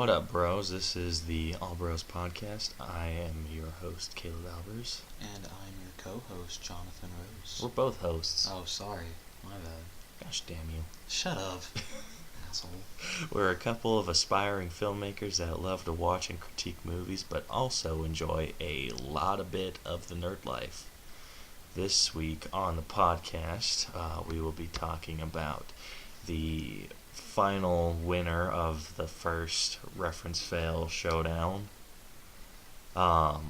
What up, bros? This is the All Bros Podcast. I am your host, Caleb Albers. And I'm your co-host, Jonathan Rose. We're both hosts. Oh, sorry. My bad. Gosh damn you. Shut up, asshole. We're a couple of aspiring filmmakers that love to watch and critique movies, but also enjoy a bit of the nerd life. This week on the podcast, we will be talking about the final winner of the first reference fail showdown. Or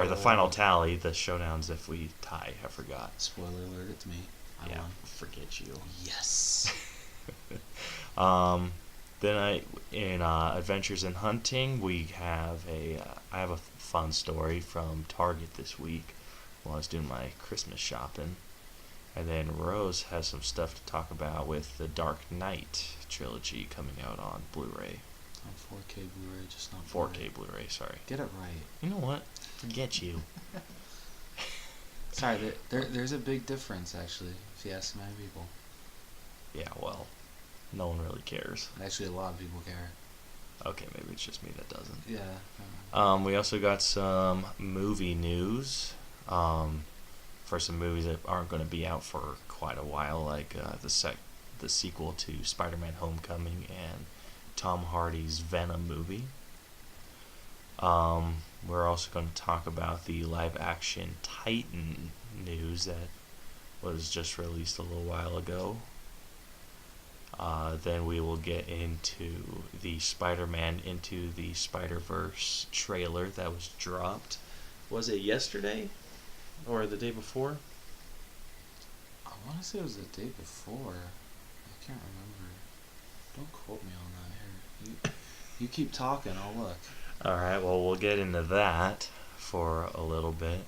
the final tally. The showdowns if we tie. I forgot. Spoiler alert, it's me. I won. Forget you. Yes. Then in Adventures in Hunting, I have a fun story from Target this week while I was doing my Christmas shopping. And then Rose has some stuff to talk about with the Dark Knight trilogy coming out on Blu-ray. On 4K Blu-ray, just not 4K Blu-ray, sorry. Get it right. You know what? Forget you. Sorry, there's a big difference, actually, if you ask many people. Yeah, well, no one really cares. Actually, a lot of people care. Okay, maybe it's just me that doesn't. Yeah. We also got some movie news. For some movies that aren't going to be out for quite a while, like the sequel to Spider-Man: Homecoming and Tom Hardy's Venom movie. We're also going to talk about the live-action Titan news that was just released a little while ago. Then we will get into the Spider-Man Into the Spider-Verse trailer that was dropped. Was it yesterday? Or the day before? I want to say it was the day before. I can't remember. Don't quote me on that here. You keep talking, I'll look. Alright, well, we'll get into that for a little bit.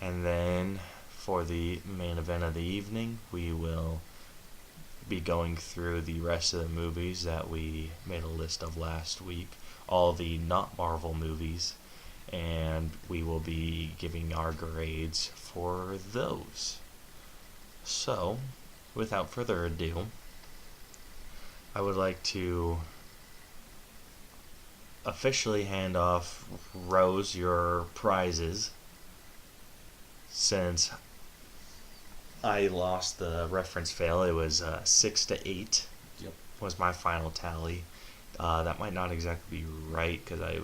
And then, for the main event of the evening, we will be going through the rest of the movies that we made a list of last week. All the not Marvel movies. And we will be giving our grades for those. So, without further ado, I would like to officially hand off Rose your prizes, since I lost the reference fail. It was 6-8. Yep. Was my final tally. That might not exactly be right because I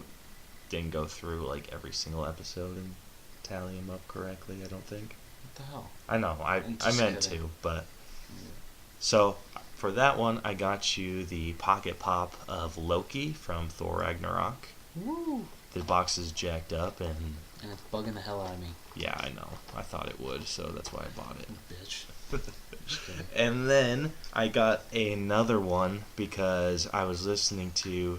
didn't go through like every single episode and tally them up correctly, I don't think. What the hell? I know, I meant to, but so for that one I got you the pocket pop of Loki from Thor Ragnarok. Woo! The box is jacked up and it's bugging the hell out of me. Yeah, I know. I thought it would, so that's why I bought it. Bitch. And then I got another one because I was listening to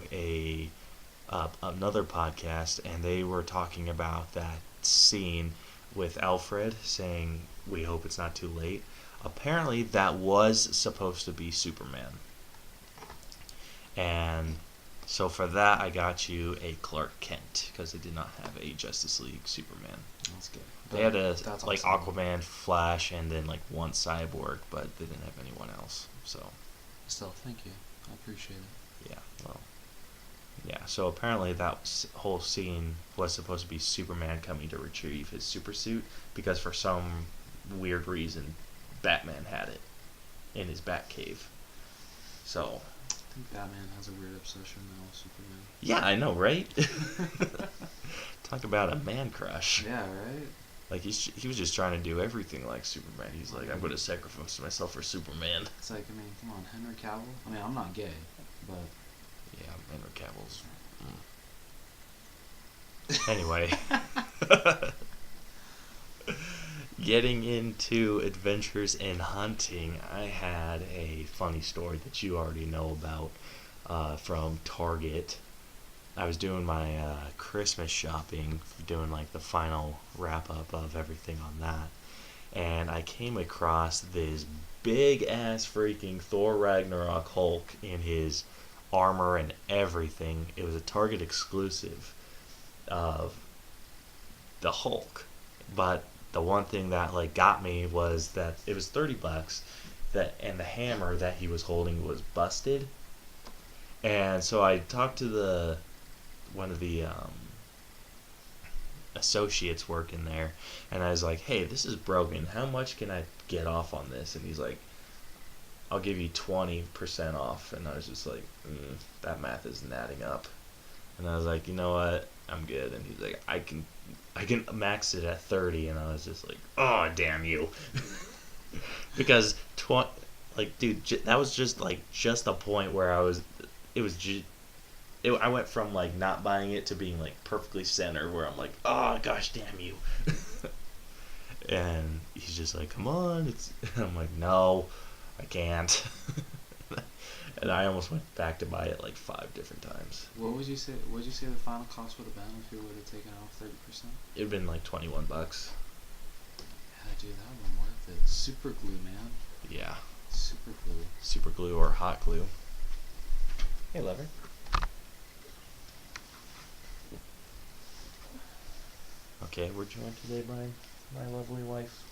another podcast, and they were talking about that scene with Alfred saying, "We hope it's not too late." Apparently, that was supposed to be Superman. And so for that, I got you a Clark Kent, because they did not have a Justice League Superman. That's good. They had That's like awesome. Aquaman, Flash, and then like one Cyborg, but they didn't have anyone else. So Still, thank you. I appreciate it. yeah, well. Yeah, so apparently that whole scene was supposed to be Superman coming to retrieve his supersuit, because for some weird reason, Batman had it in his Batcave. So I think Batman has a weird obsession now with Superman. yeah, I know, right? Talk about a man crush. Yeah, right? Like he was just trying to do everything like Superman. He's like, I'm going to sacrifice myself for Superman. It's like, I mean, come on, Henry Cavill? I mean, I'm not gay, but... Yeah, Henry Cavill's... Anyway. Getting into Adventures in Hunting, I had a funny story that you already know about from Target. I was doing my Christmas shopping, doing like the final wrap-up of everything on that, and I came across this big-ass freaking Thor Ragnarok Hulk in his armor and everything. It was a Target exclusive of the Hulk, but the one thing that like got me was that it was $30, and the hammer that he was holding was busted, And so I talked to one of the associates working there, and I was like, "Hey, this is broken. How much can I get off on this?" And he's like, "I'll give you 20% off." And I was just like, "That math isn't adding up." And I was like, "You know what? I'm good." And he's like, I can max it at 30." And I was just like, "Oh, damn you!" Because like, dude, that was just a point where it was just. I went from like not buying it to being like perfectly centered, where I'm like, "Oh gosh, damn you!" And he's just like, "Come on!" I'm like, "No, I can't." And I almost went back to buy it like 5 different times. What would you say? What would you say the final cost would have been if you would have taken off 30%? It'd been like $21. Yeah, dude, that would have been worth it. Super glue, man. Yeah, Super glue. super glue or hot glue. Hey, lover. Okay, we're joined today by my lovely wife.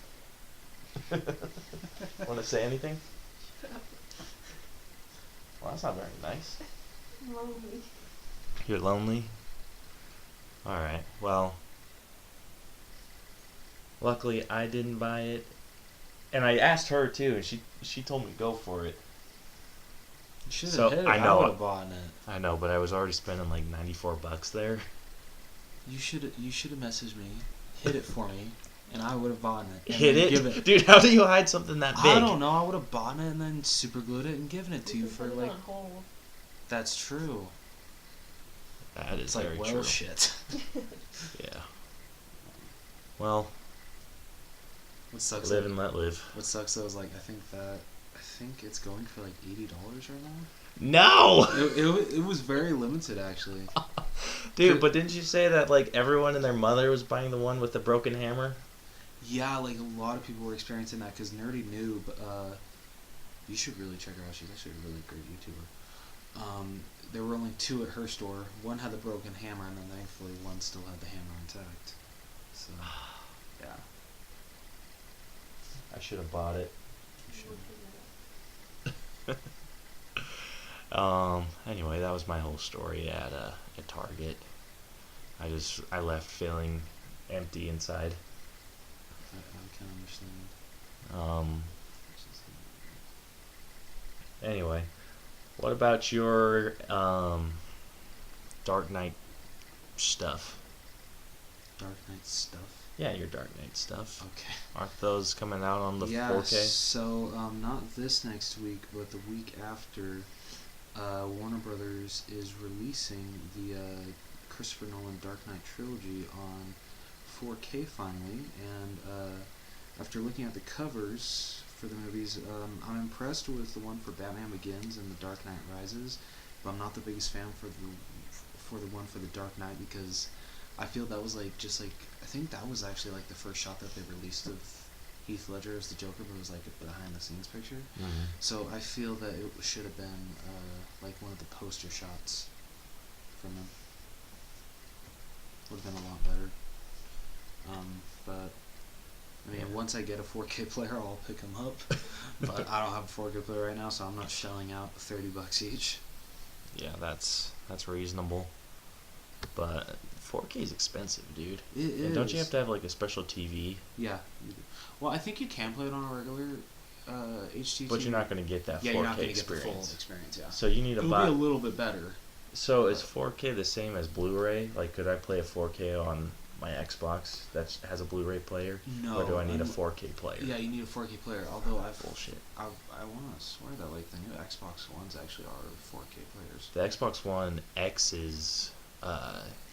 Want to say anything? Well, that's not very nice. I'm lonely. You're lonely? Alright, well, luckily I didn't buy it. And I asked her too, and she told me to go for it. You should have So, hit it. I know. would have bought it. I know, but I was already spending like $94 there. You should have messaged me, hit it for me, and I would have bought it. And Hit then it? given it. Dude, how do you hide something that big? I don't know. I would have bought it and then super glued it and given it to you for Put it like. on hold. That's true. That is It's like, very well, true. shit. Yeah. Well, What sucks? live and let live. What sucks though is like I think it's going for like $80 right now. No! It was very limited actually. Dude, but didn't you say that like everyone and their mother was buying the one with the broken hammer? Yeah, like a lot of people were experiencing that because Nerdy Noob. You should really check her out. She's actually a really great YouTuber. There were only 2 at her store. One had the broken hammer, and then thankfully one still had the hammer intact. So, yeah. I should have bought it. You should. Anyway, that was my whole story at Target. I left feeling empty inside. I can understand. Anyway, what about your Dark Knight stuff? Dark Knight stuff. Yeah, your Dark Knight stuff. Okay. Aren't those coming out on the Yeah, 4K? so not this next week, but the week after, Warner Brothers is releasing the Christopher Nolan Dark Knight trilogy on 4K finally, and after looking at the covers for the movies, I'm impressed with the one for Batman Begins and The Dark Knight Rises, but I'm not the biggest fan for the one for The Dark Knight because I feel that was I think that was actually like the first shot that they released of Heath Ledger as the Joker, but it was like a behind the scenes picture. Mm-hmm. So I feel that it should have been like one of the poster shots from him. Would have been a lot better. But I mean, once I get a 4K player, I'll pick them up. But I don't have a 4K player right now, so I'm not shelling out $30 each. Yeah, that's reasonable. But 4K is expensive, dude. It is. And don't you have to have like a special TV? Yeah. You do. Well, I think you can play it on a regular HD. But you're not going to get that 4K you're not going to get experience. the full experience. Yeah. So you need to It'll buy. be a little bit better. So is 4K the same as Blu-ray? Like, could I play a 4K on my Xbox that has a Blu-ray player? No. Or do I need a 4K player? Yeah, you need a 4K player. Although Bullshit. I want to swear that like the new Xbox Ones actually are 4K players. The Xbox One X's,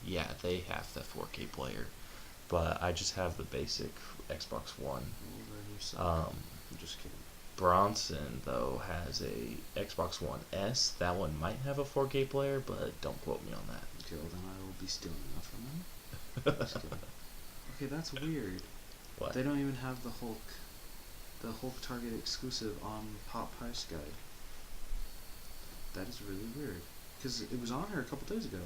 yeah, they have the 4K player. But I just have the basic Xbox One. I'm just kidding. Bronson, though, has a Xbox One S. That one might have a 4K player, but don't quote me on that. Okay, well then I will be stealing that from them. Just kidding. Okay, that's weird. What? They don't even have the Hulk Target exclusive on Pop Price Guide. That is really weird. Because it was on here a couple days ago.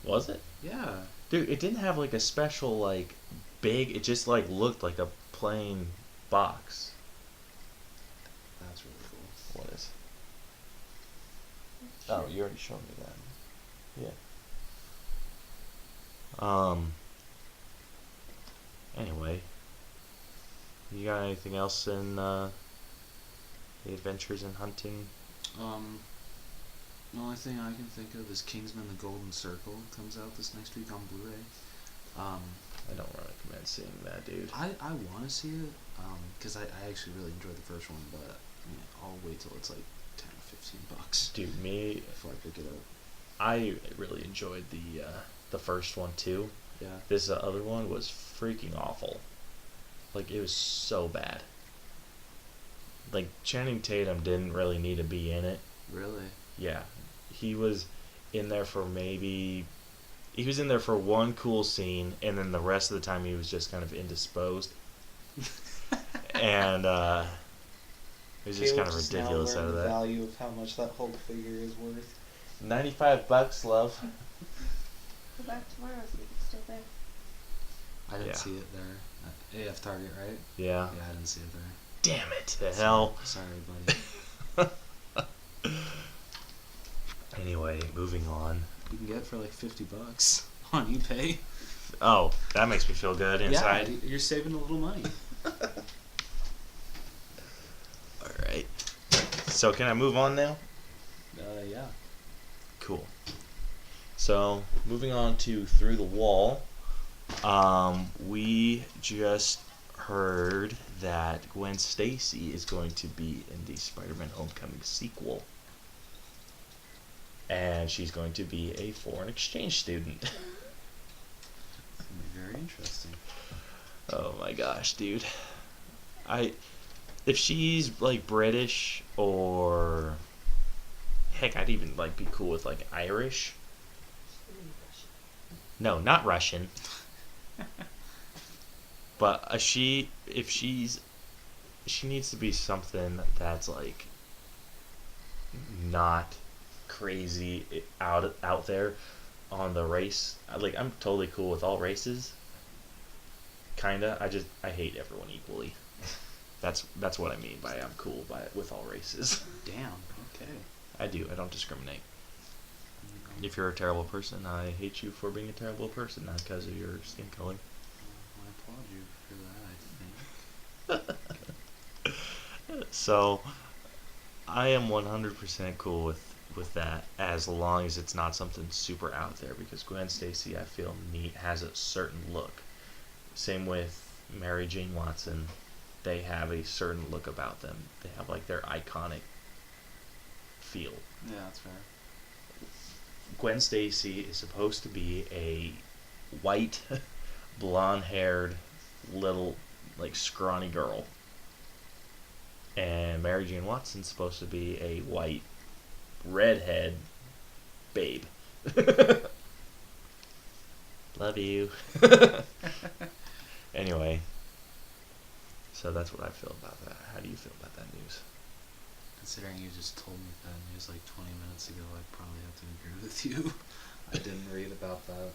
Was it? Yeah. Dude, it didn't have like a special like big. It just like looked like a plain box. That's really cool. What is? Oh, you already showed me that. Yeah. Anyway, you got anything else in the Adventures in Hunting? The only thing I can think of is Kingsman: The Golden Circle comes out this next week on Blu-ray. I don't recommend seeing that, dude. I want to see it because I actually really enjoyed the first one, but I'll wait till it's like $10 or $15 Dude, me, before I pick it up. I really enjoyed the first one too. Yeah. This other one was freaking awful. Like, it was so bad. Like, Channing Tatum didn't really need to be in it. Really? Yeah. He was in there for one cool scene, and then the rest of the time he was just kind of indisposed. And it was just kind of ridiculous out of that. The value of how much that Hulk figure is worth. $95, love. Go back tomorrow, see if it's still there. I didn't Yeah. see it there. At AF Target, right? Yeah. Yeah, I didn't see it there. Damn it. The hell. Sorry, buddy. Anyway, moving on. You can get it for like $50 on eBay. Oh, that makes me feel good inside. Yeah, you're saving a little money. Alright. So, can I move on now? Yeah. Cool. So, moving on to Through the Wall. We just heard that Gwen Stacy is going to be in the Spider-Man Homecoming sequel. And she's going to be a foreign exchange student. It's gonna be very interesting. Oh my gosh, dude. If she's like British or heck, I'd even like be cool with like Irish. No, not Russian. But she needs to be something that's like not crazy out there on the race. Like, I'm totally cool with all races. Kinda. I hate everyone equally. That's what I mean by I'm cool with all races. Damn. Okay. I do. I don't discriminate. If you're a terrible person, I hate you for being a terrible person, not because of your skin color. I applaud you for that, I think. So, I am 100% cool with that, as long as it's not something super out there, because Gwen Stacy, I feel, has a certain look. Same with Mary Jane Watson. They have a certain look about them. They have like their iconic feel. Yeah, that's fair. Gwen Stacy is supposed to be a white, blonde-haired, little, like, scrawny girl. And Mary Jane Watson's supposed to be a white, redhead babe. Love you. Anyway, so that's what I feel about that. How do you feel about that news? Considering you just told me that news like 20 minutes ago, I'd probably have to agree with you. I didn't read about that.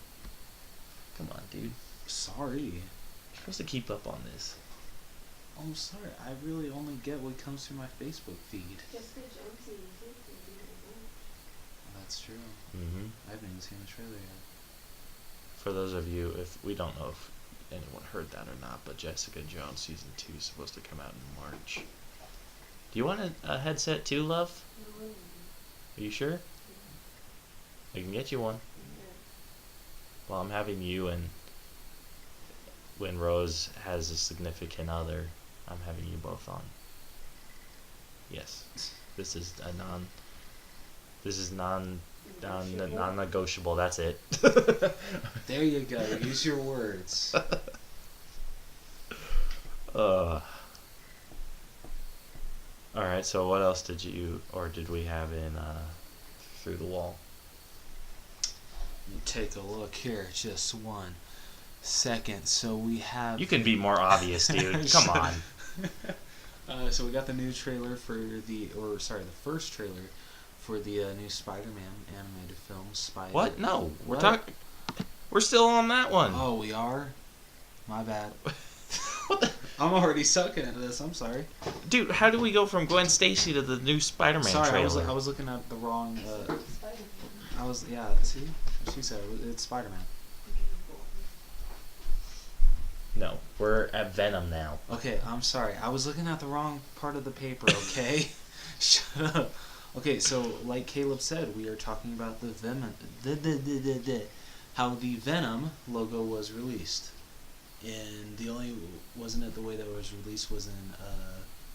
Come on, dude. Sorry. You're supposed to keep up on this. Oh, I'm sorry. I really only get what comes through my Facebook feed. Jessica Jones and That's true. Mm-hmm. I haven't even seen the trailer yet. For those of you, if we don't know if anyone heard that or not, but Jessica Jones season 2 is supposed to come out in March. Do you want a headset too, love? Are you sure? I can get you one. Well, I'm having you, and when Rose has a significant other, I'm having you both on. Yes, this is non-negotiable. That's it. There you go. Use your words. Alright, so what else did we have in Through the Wall? Let me take a look here. Just 1 second. So we have... You can be more obvious, dude. Come on. So we got the new trailer the first trailer for the new Spider-Man animated film, What? No, we're still on that one. Oh, we are? My bad. What the? I'm already sucking at this. I'm sorry. Dude, how do we go from Gwen Stacy to the new Spider-Man Sorry, trailer? I was looking at the wrong. Spider-Man. See what she said. It's Spider-Man. No, we're at Venom now. Okay, I'm sorry. I was looking at the wrong part of the paper. Okay, shut up. Okay, so like Caleb said, we are talking about the Venom, how the Venom logo was released, and the only wasn't it the way that it was released was in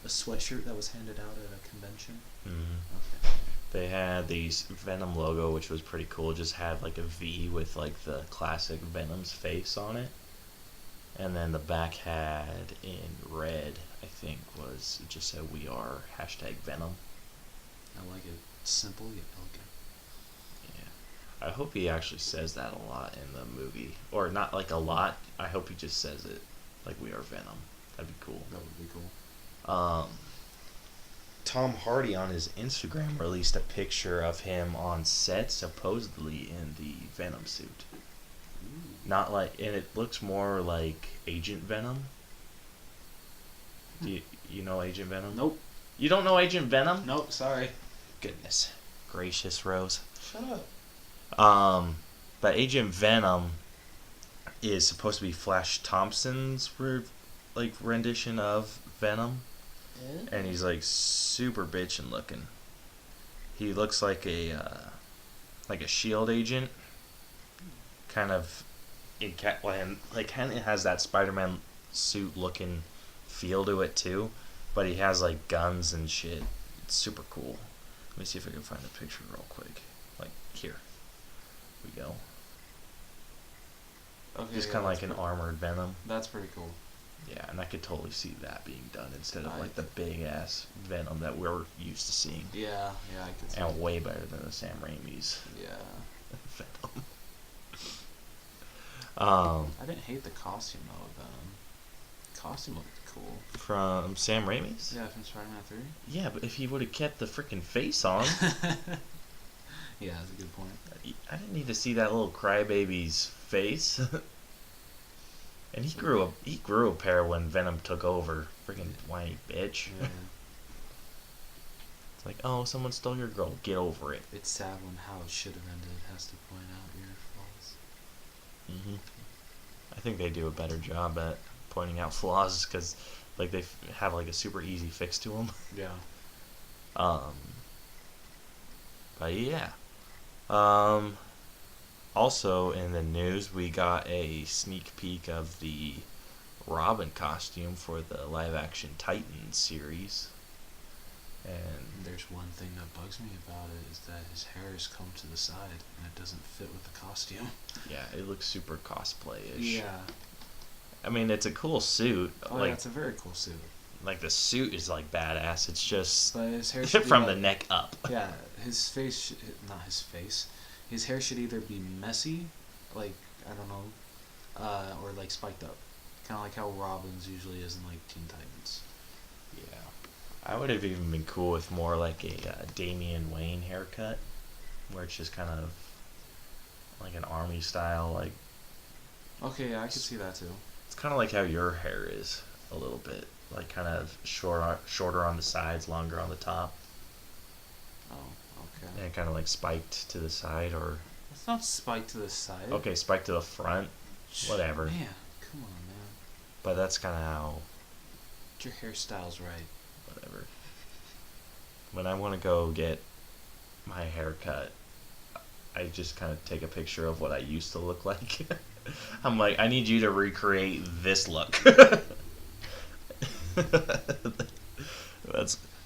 a sweatshirt that was handed out at a convention. Mm-hmm. Okay. They had the Venom logo, which was pretty cool. It just had like a V with like the classic Venom's face on it. And then the back had in red, I think, it just said "We are #Venom." I like it. Simple yet elegant. Yeah. I hope he actually says that a lot in the movie. Or not like a lot. I hope he just says it like "We are Venom." That'd be cool. That would be cool. Tom Hardy on his Instagram released a picture of him on set, supposedly in the Venom suit. Not like, and it looks more like Agent Venom. Do you know Agent Venom? Nope. You don't know Agent Venom? Nope. Sorry. Goodness gracious, Rose. Shut up. But Agent Venom is supposed to be Flash Thompson's rendition of Venom, and he's like super bitchin' looking. He looks like a Shield agent, kind of. Kind of has that Spider-Man suit looking feel to it too, but he has like guns and shit. It's super cool. Let me see if I can find a picture real quick. Like here we go. Okay. Just kind of like an armored Venom. That's pretty cool. Yeah, and I could totally see that being done instead of I- like the big ass Venom that we're used to seeing, Yeah. Yeah, I could see. and way better than the Sam Raimi's Yeah. Venom. I didn't hate the costume though of Venom. Costume looked cool. From Sam Raimi's? Yeah, from Spider-Man 3. Yeah, but if he would have kept the freaking face on, Yeah, that's a good point. I didn't need to see that little crybaby's face. And he grew a pair when Venom took over. Freaking whiny bitch. Yeah. It's like, oh, someone stole your girl. Get over it. It's sad when how it should have ended has to point out your flaws. Hmm I think they do a better job at pointing out flaws because, like, they have like a super easy fix to them. Yeah. But yeah. Also in the news, we got a sneak peek of the Robin costume for the live-action Titans series. And There's one thing that bugs me about it is that his hair is combed to the side and it doesn't fit with the costume. yeah, it looks super cosplay-ish. Yeah. I mean, it's a cool suit. Oh, yeah, it's a very cool suit. Like the suit is like badass. It's just But his hair should be from like, the neck up. Yeah, his face, not his face. His hair should either be messy, like, I don't know, or like spiked up. Kind of like how Robin's usually is in like Teen Titans. Yeah. I would have even been cool with more like a Damian Wayne haircut, where it's just kind of like an army style. Like Okay, yeah, I could see that too. it's kind of like how your hair is a little bit, like kind of shorter on the sides, longer on the top, Oh, okay. and kind of like spiked to the side, or It's not spiked to the side. okay, spiked to the front. Whatever. Man, come on, man. But that's kind of how. Get your hairstyle's right. Whatever. When I want to go get my hair cut, I just kind of take a picture of what I used to look like. I'm like, I need you to recreate this look.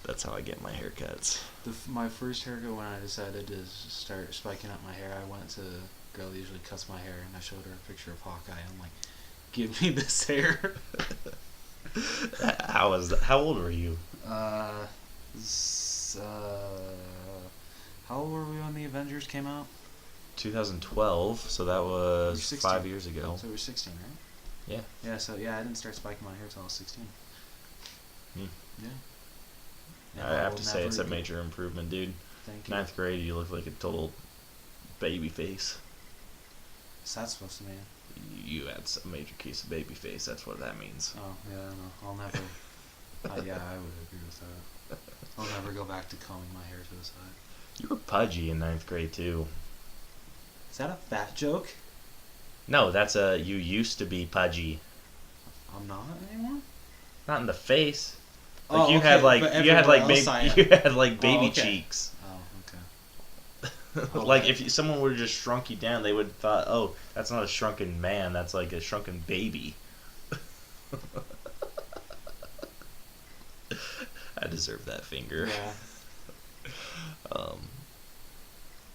That's how I get my haircuts. My first haircut when I decided to start spiking up my hair, I went to the girl that usually cuts my hair and I showed her a picture of Hawkeye. I'm like, give me this hair. How old were you? How old were we when the Avengers came out? 2012, so that was 16. 5 years ago. So we were 16, right? Yeah. Yeah, so yeah, I didn't start spiking my hair till I was 16. Hmm. Yeah. And I have will to say it's a never major improvement, dude. Thank you. 9th grade, you look like a total baby face. What's that supposed to mean? You had a major case of baby face. That's what that means. Oh, yeah, no, I'll never... yeah, I would agree with that. I'll never go back to combing my hair to the side. You were pudgy in 9th grade, too. Is that a fat joke? No, that's a you used to be pudgy. I'm not anymore? Not in the face. Oh, Like you okay, had but you had like everywhere else baby I am. you had like baby Oh, okay. cheeks. Oh, okay. Like Okay. if someone would have just shrunk you down, they would have thought, "Oh, that's not a shrunken man. That's like a shrunken baby." I deserve that finger. Yeah.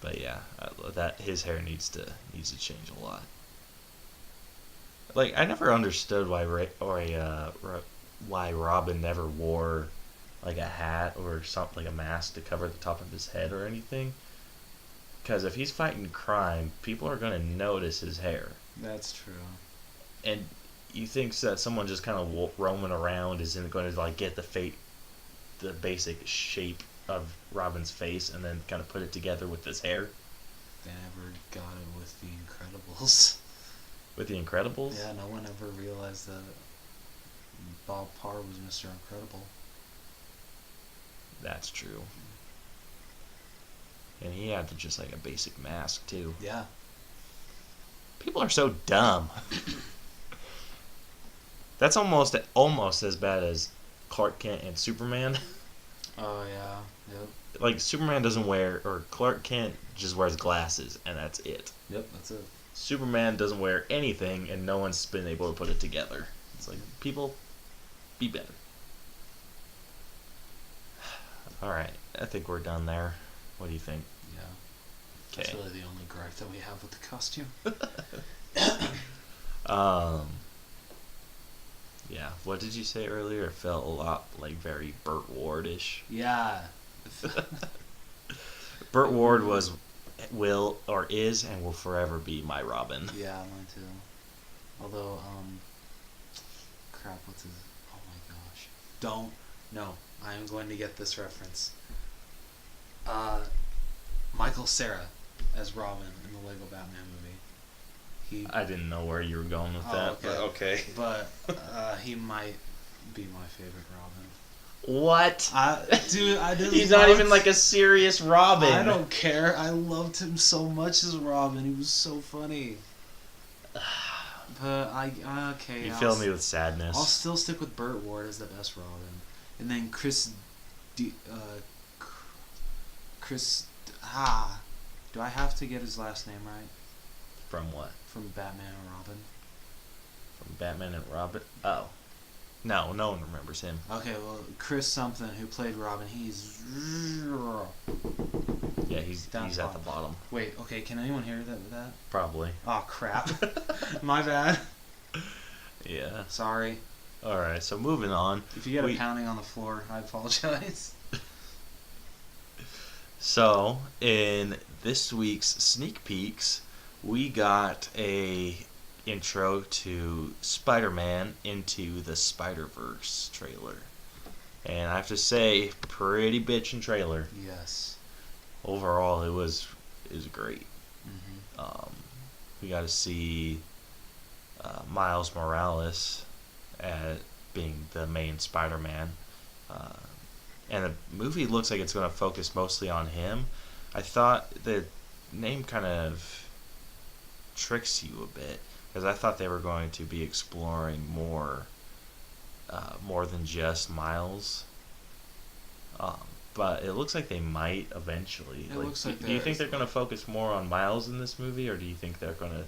But yeah, that his hair needs to change a lot. Like I never understood why Robin never wore like a hat or something, like a mask to cover the top of his head or anything. Because if he's fighting crime, people are gonna notice his hair. That's true. And you think that someone just kind of roaming around isn't going to like get the basic shape of Robin's face and then kind of put it together with his hair? They never got it with The Incredibles. With The Incredibles? Yeah, no one ever realized that Bob Parr was Mr. Incredible. That's true. And he had just like a basic mask too. Yeah. People are so dumb. That's almost as bad as Clark Kent and Superman. Oh, yeah. Yep. Like Superman doesn't wear, or Clark Kent just wears glasses and that's it. Yep, that's it. Superman doesn't wear anything and no one's been able to put it together. It's like, people, be better. Alright, I think we're done there. What do you think? Yeah. Okay. That's really the only gripe that we have with the costume. Yeah, what did you say earlier? It felt a lot like very Burt Ward-ish. Yeah. Burt Ward is and will forever be my Robin. Yeah, mine too. Although, crap, what's his... Oh my gosh. No, I am going to get this reference. Michael Cera as Robin in the Lego Batman movie. I didn't know where you were going with that, okay. but okay. But he might be my favorite Robin. What? Dude, I didn't. He's not even like a serious Robin. I don't care. I loved him so much as Robin. He was so funny. But okay. You fill me with sadness. I'll still stick with Burt Ward as the best Robin, and then Chris. Do I have to get his last name right? From what? From Batman and Robin. From Batman and Robin? Oh. No, no one remembers him. Okay, well, Chris something who played Robin, he's... Yeah, he's at the bottom. Wait, okay, can anyone hear that? Probably. Oh, crap. My bad. Yeah. Sorry. Alright, so moving on. If you get a pounding on the floor, I apologize. So, in this week's sneak peeks, we got a intro to Spider-Man Into the Spider-Verse trailer. And I have to say, pretty bitchin' trailer. Yes. Overall, it was great. Mm-hmm. We got to see Miles Morales being the main Spider-Man. And the movie looks like it's going to focus mostly on him. I thought the name kind of tricks you a bit, because I thought they were going to be exploring more than just Miles. But it looks like they might eventually. It looks like do you think they're going to focus more on Miles in this movie, or do you think they're going to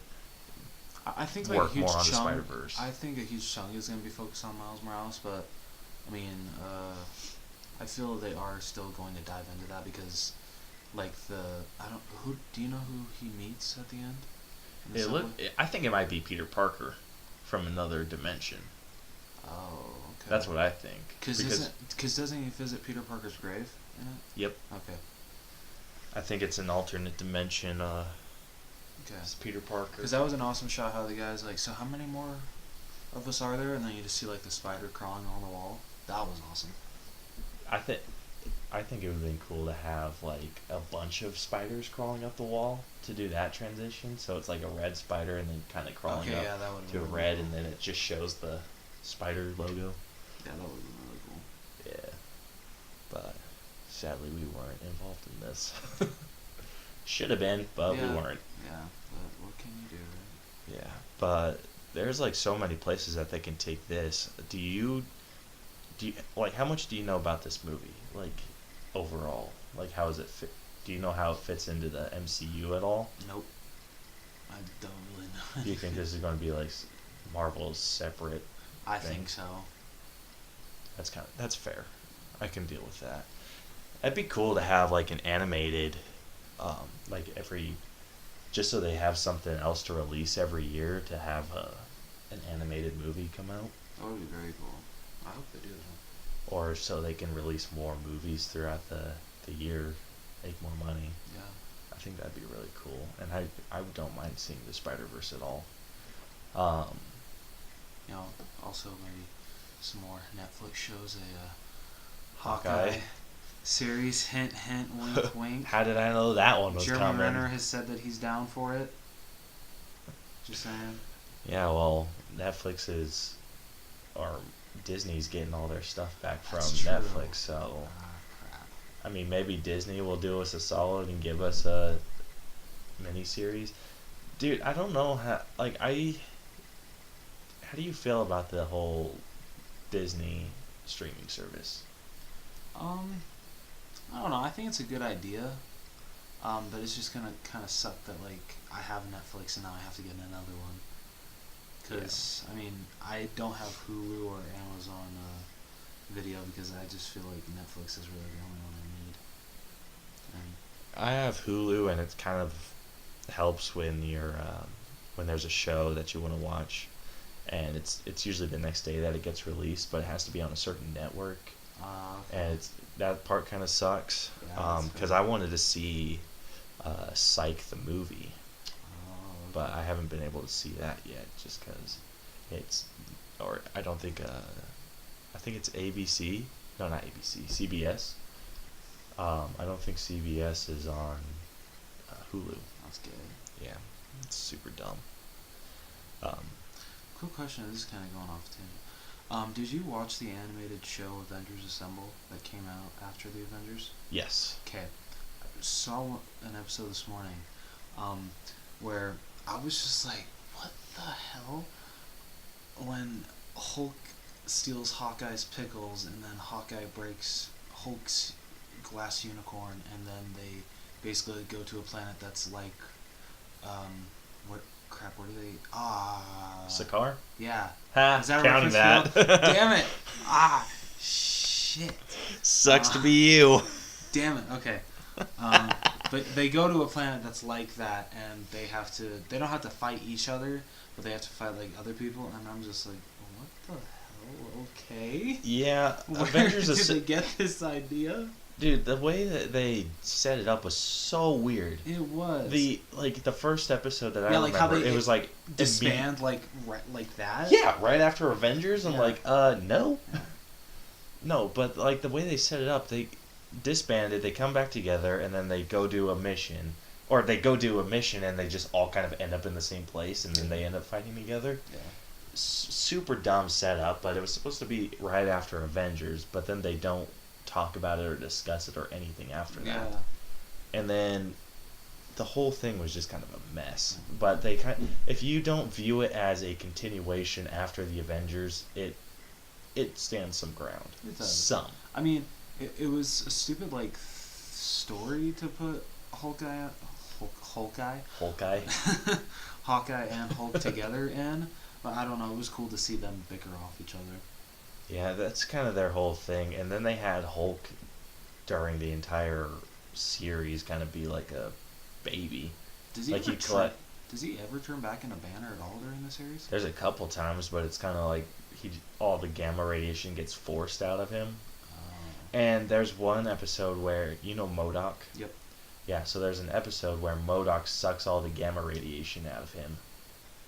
I think work like a huge more on the chunk, Spider-Verse? I think a huge chunk is going to be focused on Miles Morales, but I mean, I feel they are still going to dive into that because, like do you know who he meets at the end? I think it might be Peter Parker from another dimension. Oh, okay. That's what I think. Because doesn't he visit Peter Parker's grave in it? Yep. Okay. I think it's an alternate dimension. Okay. It's Peter Parker. Because that was an awesome shot. How the guy's like, so how many more of us are there? And then you just see like the spider crawling on the wall. That was awesome. I think it would have been cool to have like a bunch of spiders crawling up the wall to do that transition. So it's like a red spider and then kind of crawling Okay, up yeah, that would to a red, and then it just shows the spider logo. Yeah, that would have been really cool. Yeah, but sadly we weren't involved in this. Should have been, but Yeah. we weren't. Yeah, but what can you do, right? Yeah, but there's like so many places that they can take this. Do you like, how much do you know about this movie? Like overall, like how does it fit? Do you know how it fits into the MCU at all? Nope. I don't really know. Do you think this is going to be like Marvel's separate? I thing? think so. That's fair. I can deal with that. It'd be cool to have like an animated, like every, just so they have something else to release every year, to have an animated movie come out, That would be very cool. I hope they do that. or so they can release more movies throughout the year, make more money. Yeah. I think that'd be really cool, and I don't mind seeing the Spider-Verse at all. You know, also maybe some more Netflix shows. Hawkeye. Series. Hint, hint, wink, wink. How did I know that one was Jeremy coming? Renner has said that he's down for it. Just saying. Yeah, well, Netflix is, or Disney's getting all their stuff back from That's true. Netflix, so Crap. I mean, maybe Disney will do us a solid and give us a miniseries. Dude, I don't know how do you feel about the whole Disney streaming service? I don't know. I think it's a good idea. But it's just gonna kind of suck that like I have Netflix and now I have to get another one. Cause I mean I don't have Hulu or Amazon Video because I just feel like Netflix is really the only one I need. And I have Hulu, and it kind of helps when you're when there's a show that you want to watch, and it's usually the next day that it gets released, but it has to be on a certain network, okay. and that part kind of sucks. Yeah, that's Because fair. I wanted to see Psych the movie, Oh, but I haven't been able to see that yet, just because I don't think I think it's ABC. No, not ABC. CBS. I don't think CBS is on Hulu. that's good. Yeah, it's super dumb. Quick question. This is kind of going off tangent. Did you watch the animated show Avengers Assemble that came out after the Avengers? Yes. Okay, I saw an episode this morning, where I was just like, "What the hell?" When Hulk steals Hawkeye's pickles, and then Hawkeye breaks Hulk's glass unicorn, and then they basically go to a planet that's like, where do they? Sakar? Yeah. Ha, Is that counting reference that. field? Damn it! Shit. Sucks to be you. Damn it. Okay. But they go to a planet that's like that, and they don't have to fight each other, but they have to fight like other people, and I'm just like, what the hell? Okay. Yeah, Where Avengers did they get this idea? Dude, the way that they set it up was so weird. It was. The first episode that I Yeah, remember, like how they it was like disband like that. Yeah, right after Avengers, I'm Yeah. like, no. Yeah. No, but like the way they set it up, they disbanded, they come back together, and then they go do a mission. Or they go do a mission and they just all kind of end up in the same place, and then they end up fighting together. Yeah. Super dumb setup, but it was supposed to be right after Avengers, but then they don't talk about it or discuss it or anything after that. Yeah. And then the whole thing was just kind of a mess. But if you don't view it as a continuation after the Avengers, it stands some ground. It does. Some. I mean, it was a stupid like story to put Hawkeye, Hawkeye and Hulk together in, but I don't know. It was cool to see them bicker off each other. Yeah, that's kind of their whole thing. And then they had Hulk during the entire series kind of be like a baby. Does he Like ever Does he ever turn back into Banner at all during the series? There's a couple times, but it's kind of like all the gamma radiation gets forced out of him. And there's one episode where, you know MODOK? Yep. Yeah, so there's an episode where MODOK sucks all the gamma radiation out of him.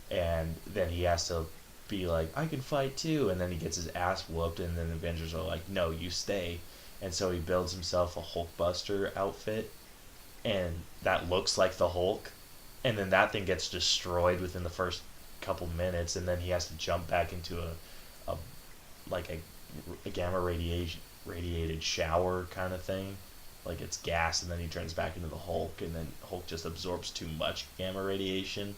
And then he has to be like, I can fight too. And then he gets his ass whooped, and then the Avengers are like, no, you stay. and so he builds himself a Hulkbuster outfit, and that looks like the Hulk, and then that thing gets destroyed within the first couple minutes, and then he has to jump back into a like a gamma radiated shower kind of thing, like it's gas, and then he turns back into the Hulk, and then Hulk just absorbs too much gamma radiation.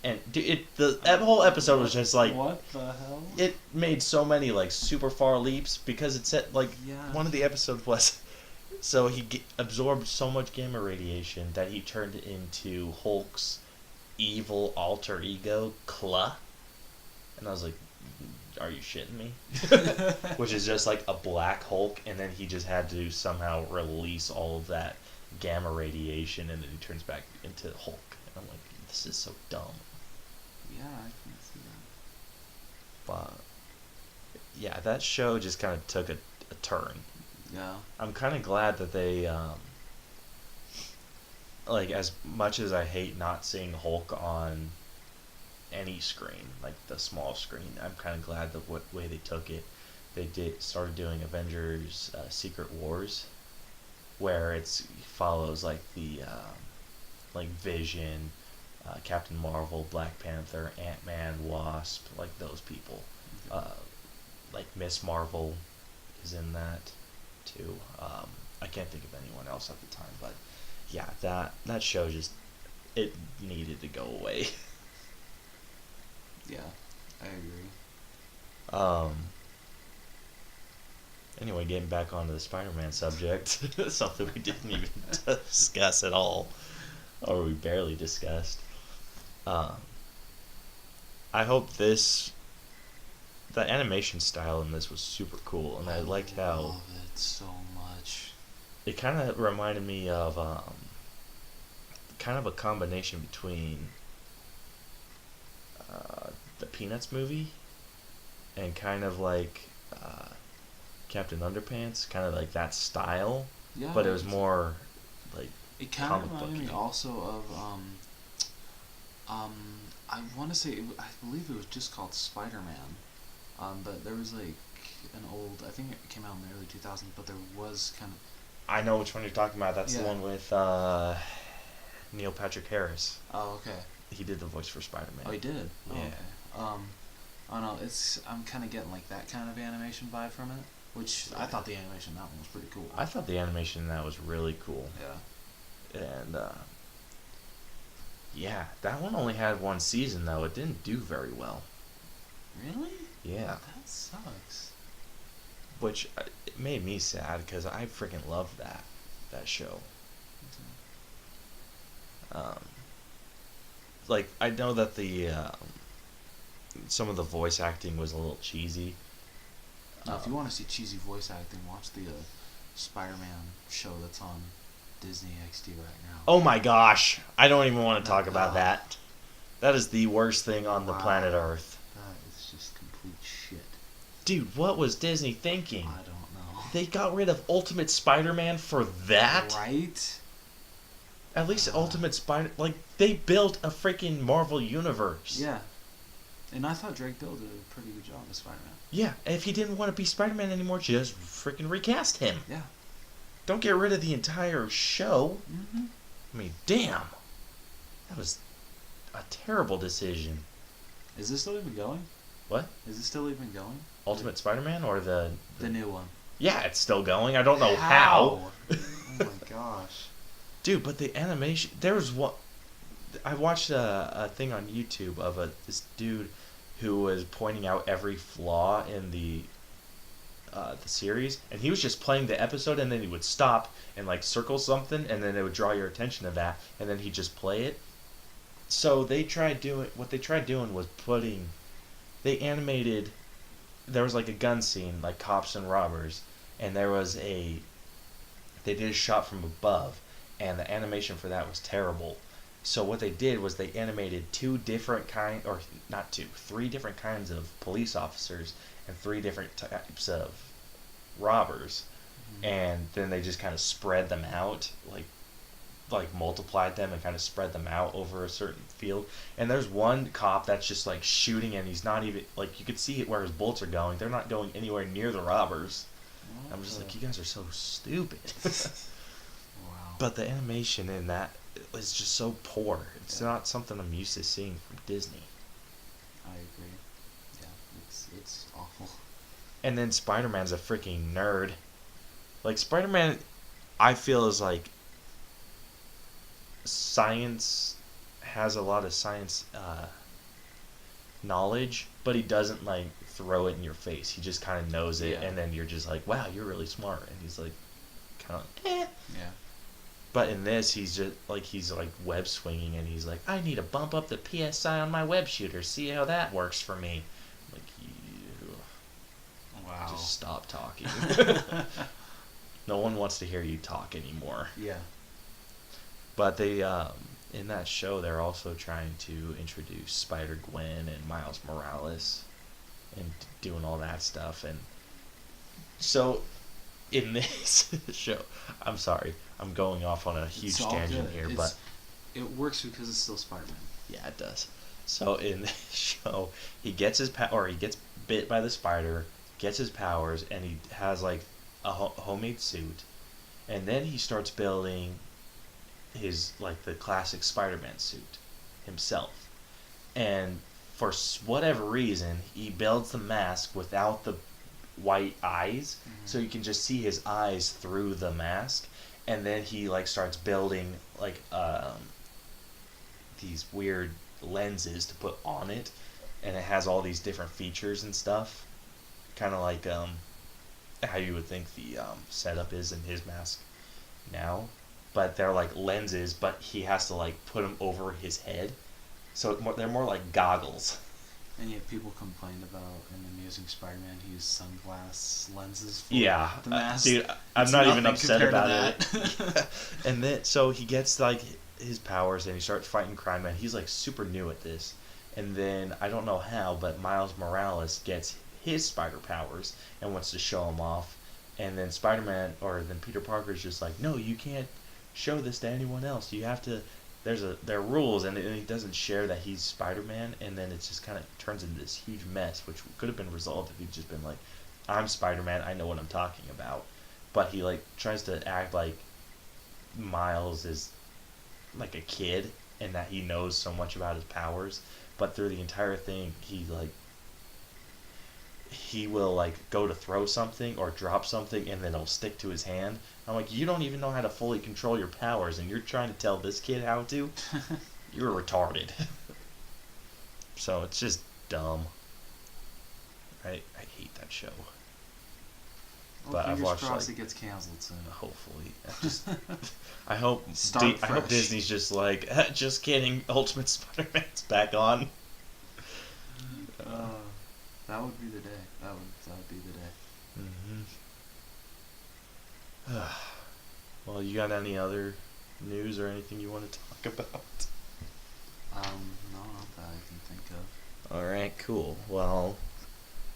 And dude, that whole episode was just like, what the hell? It made so many like super far leaps because it said like one of the episodes was, so he absorbed so much gamma radiation that he turned into Hulk's evil alter ego, Kla. And I was like, are you shitting me? Which is just like a black Hulk, and then he just had to somehow release all of that gamma radiation, and then he turns back into Hulk. And I'm like, this is so dumb. Yeah, I can see that. But yeah, that show just kind of took a turn. Yeah. I'm kind of glad that they, like, as much as I hate not seeing Hulk on any screen, like the small screen, I'm kind of glad the way they took it. They started doing Avengers Secret Wars, where it follows like the like Vision, Captain Marvel, Black Panther, Ant-Man, Wasp, like those people. Like Miss Marvel is in that too. I can't think of anyone else at the time, but yeah, that show just, it needed to go away. Yeah, I agree. Anyway, getting back onto the Spider-Man subject, something we didn't even discuss at all, or we barely discussed. I hope the animation style in this was super cool, and I liked how I love it so much. it kind of reminded me of kind of a combination between the Peanuts movie and kind of like Captain Underpants, kind of like that style, Yeah, but it was more like it kind comic of reminded me booky. also of I want to say I believe it was just called Spider-Man, but there was like an old, I think it came out in the early 2000s, but there was kind of, I know which one you're talking about. That's the Yeah. one with Neil Patrick Harris. oh, okay. He did the voice for Spider-Man. Oh, he did. Oh, Yeah. okay. I don't know. I'm kind of getting like that kind of animation vibe from it, which I thought the animation in that one was pretty cool. I thought the animation in that was really cool. Yeah. And yeah, that one only had one season though. It didn't do very well. Really? Yeah. That sucks. Which it made me sad because I freaking loved that show. Like I know that the some of the voice acting was a little cheesy. Now, if you want to see cheesy voice acting, watch the Spider-Man show that's on Disney XD right now. Oh my gosh, I don't even want to talk about God. that. That is the worst thing on the Wow. planet Earth. That is just complete shit. Dude, what was Disney thinking? I don't know. They got rid of Ultimate Spider-Man for that? Right? At least Ultimate Spider... Like, they built a freaking Marvel universe. Yeah. And I thought Drake Bell did a pretty good job as Spider-Man. Yeah, if he didn't want to be Spider-Man anymore, just freaking recast him. Yeah. Don't get rid of the entire show. Mm-hmm. I mean, damn. That was a terrible decision. Is this still even going? What? Is it still even going? Ultimate Spider-Man or the... The new one. Yeah, it's still going. I don't know how. Oh my gosh. Dude, but the animation... There was one... I watched a thing on YouTube of this dude who was pointing out every flaw in the series, and he was just playing the episode, and then he would stop and like circle something, and then it would draw your attention to that, and then he'd just play it. So what they tried doing was they animated, there was like a gun scene, like cops and robbers, and they did a shot from above, and the animation for that was terrible. So what they did was they animated three different kinds of police officers and 3 different types of robbers, and then they just kind of spread them out, like multiplied them and kind of spread them out over a certain field. And there's one cop that's just like shooting, and he's not even, like, you could see it where his bullets are going. They're not going anywhere near the robbers. I'm just like, you guys are so stupid. Wow. But the animation in that is just so poor. It's not something I'm used to seeing from Disney. I agree. Yeah, it's awful. And then Spider-Man's a freaking nerd. Like, Spider-Man, I feel, is like science, has a lot of science knowledge, but he doesn't like throw it in your face. He just kind of knows it, and then you're just like, wow, you're really smart. And he's like, kind of eh. Yeah. But in this, he's like web swinging, and he's like, I need to bump up the PSI on my web shooter. See how that works for me. I'm like, you. Wow. Just stop talking. No one wants to hear you talk anymore. Yeah. But they, in that show, they're also trying to introduce Spider-Gwen and Miles Morales, and doing all that stuff. And so, in this show, I'm sorry, I'm going off on a huge tangent here, but it works because it's still Spider-Man. yeah, it does. So in this show, he gets his he gets bit by the spider, gets his powers, and he has like a homemade suit, and then he starts building his like the classic Spider-Man suit himself, and for whatever reason, he builds the mask without the white eyes, so you can just see his eyes through the mask. And then he like starts building like these weird lenses to put on it, and it has all these different features and stuff, kind of like how you would think the setup is in his mask now, but they're like lenses, but he has to like put them over his head, so they're more like goggles. And yet people complained about in the Amazing Spider-Man he used sunglass lenses for the mask. Dude, I'm not even upset about it. And then so he gets like his powers and he starts fighting crime, man. He's like super new at this. And then I don't know how, but Miles Morales gets his spider powers and wants to show him off. And then then Peter Parker's just like, no, you can't show this to anyone else. You have to. There are rules, and he doesn't share that he's Spider-Man, and then it just kind of turns into this huge mess, which could have been resolved if he'd just been like, I'm Spider-Man, I know what I'm talking about. But he like tries to act like Miles is like a kid, and that he knows so much about his powers, but through the entire thing, he will like go to throw something or drop something, and then it'll stick to his hand. I'm like, you don't even know how to fully control your powers, and you're trying to tell this kid how to? You're retarded. So it's just dumb. I hate that show. Well, But I've watched crossed like, it gets canceled soon. hopefully. I hope Start I hope fresh. Disney's just like, just kidding, Ultimate Spider-Man's back on. That would be the day. That would be the day. Mm-hmm. Well, you got any other news or anything you want to talk about? No, not that I can think of. Alright, cool. Well,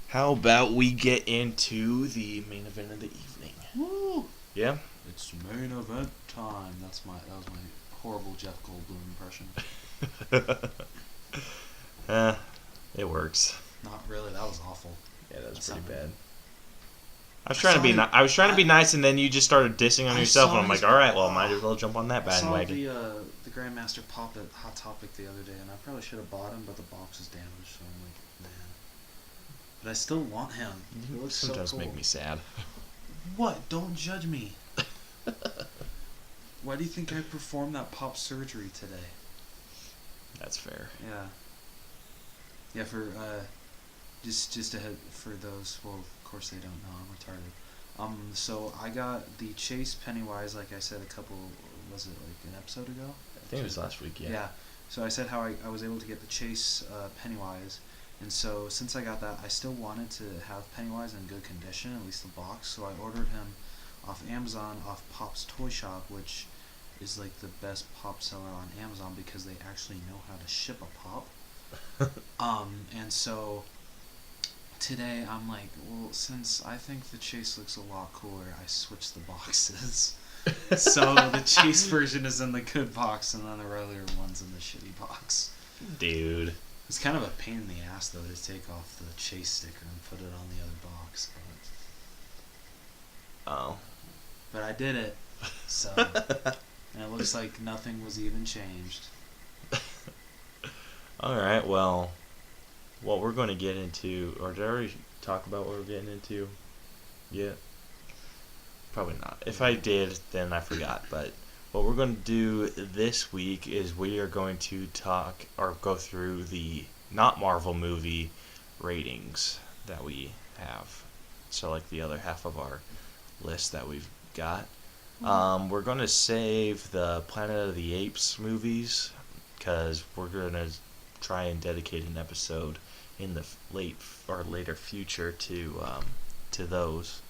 how about we get into the main event of the evening? Woo! Yeah? It's main event time. That was my horrible Jeff Goldblum impression. It works. Not really. That was awful. Yeah, that was That's pretty not bad. I was trying to be nice, and then you just started dissing on yourself, and I'm like, all right, well, might as well jump on that bandwagon. I saw the Grandmaster pop at Hot Topic the other day, and I probably should have bought him, but the box was damaged, so I'm like, man. But I still want him. He looks Sometimes so cool. make me sad. What? Don't judge me. Why do you think I performed that pop surgery today? That's fair. Yeah. Yeah, for just ahead for those. Well, of course they don't know I'm retarded. So I got the Chase Pennywise, like I said was it like an episode ago? I think it was last week. Yeah. Yeah. So I said how I was able to get the Chase Pennywise, and so since I got that, I still wanted to have Pennywise in good condition, at least the box. So I ordered him off Amazon, off Pop's Toy Shop, which is like the best pop seller on Amazon because they actually know how to ship a pop. And so today I'm like, well, since I think the Chase looks a lot cooler, I switched the boxes. So the Chase version is in the good box, and then the regular one's in the shitty box. Dude. It's kind of a pain in the ass though to take off the Chase sticker and put it on the other box, Oh. But I did it. So, and it looks like nothing was even changed. Alright, well, what we're going to get into, or did I already talk about what we're getting into yet? Probably not. If I did, then I forgot. But what we're going to do this week is we are going to talk or go through the not Marvel movie ratings that we have. So like the other half of our list that we've got. We're going to save the Planet of the Apes movies because we're going to try and dedicate an episode in the later future to those.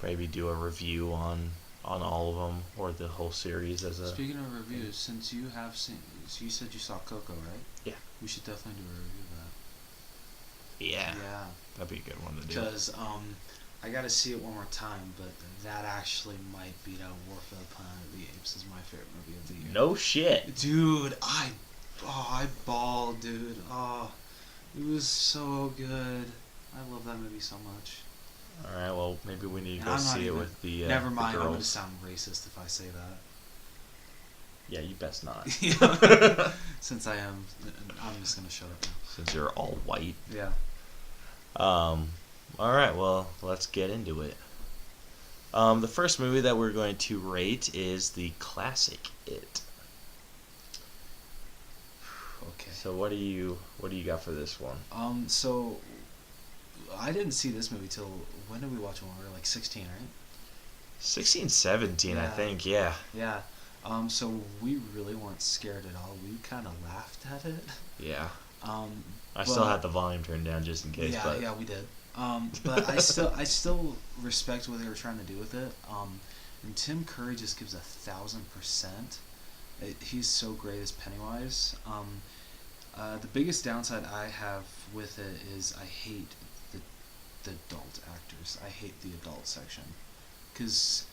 Maybe do a review on all of them or the whole series as a. Speaking of reviews, since you have seen, so you said you saw Coco, right? Yeah. We should definitely do a review of that. Yeah. Yeah. That'd be a good one to do. Because I got to see it one more time, but that actually might beat out War for the Planet of the Apes as my favorite movie of the year. No shit. Dude, I bawled, dude. Oh, it was so good. I love that movie so much. All right, well, maybe we need to And go I'm not see it even- with the Never mind, the I'm going to girls. sound racist if I say that. Yeah, you best not. Yeah. Since I am, I'm just going to shut up now. Since you're all white. Yeah. All right, well, let's get into it. The first movie that we're going to rate is the classic It. Okay. So what do you got for this one? So I didn't see this movie till, when did we watch it when we were like 16, right? 16, 17, I Yeah. think, yeah. Yeah. So we really weren't scared at all. We kind of laughed at it. Yeah. I But- still had the volume turned down just in case, yeah, but yeah, we did. But I still respect what they were trying to do with it. And Tim Curry just gives 1,000%. He's so great as Pennywise. The biggest downside I have with it is I hate the adult actors. I hate the adult section because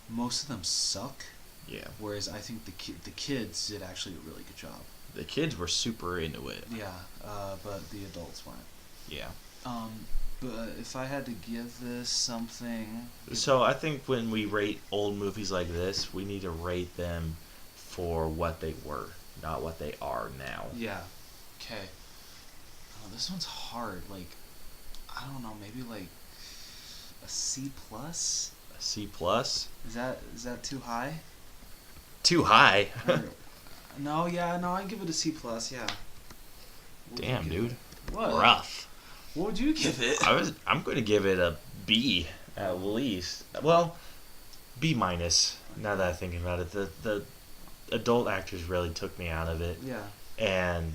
most of them suck. yeah. Whereas I think the kids did actually a really good job. The kids were super into it. Yeah, but the adults weren't. Yeah. But if I had to give this something, So I think when we rate old movies like this, we need to rate them for what they were, not what they are now. yeah, okay. This one's hard. Like, I don't know, maybe like a C plus. A C plus? Is that too high? Too high. Or- no, I give it a C plus. Yeah. What would you Damn, give dude. it? What? Rough. What would you give it? I'm going to give it a B at least. Well, B minus. Now that I think about it, the adult actors really took me out of it, Yeah. and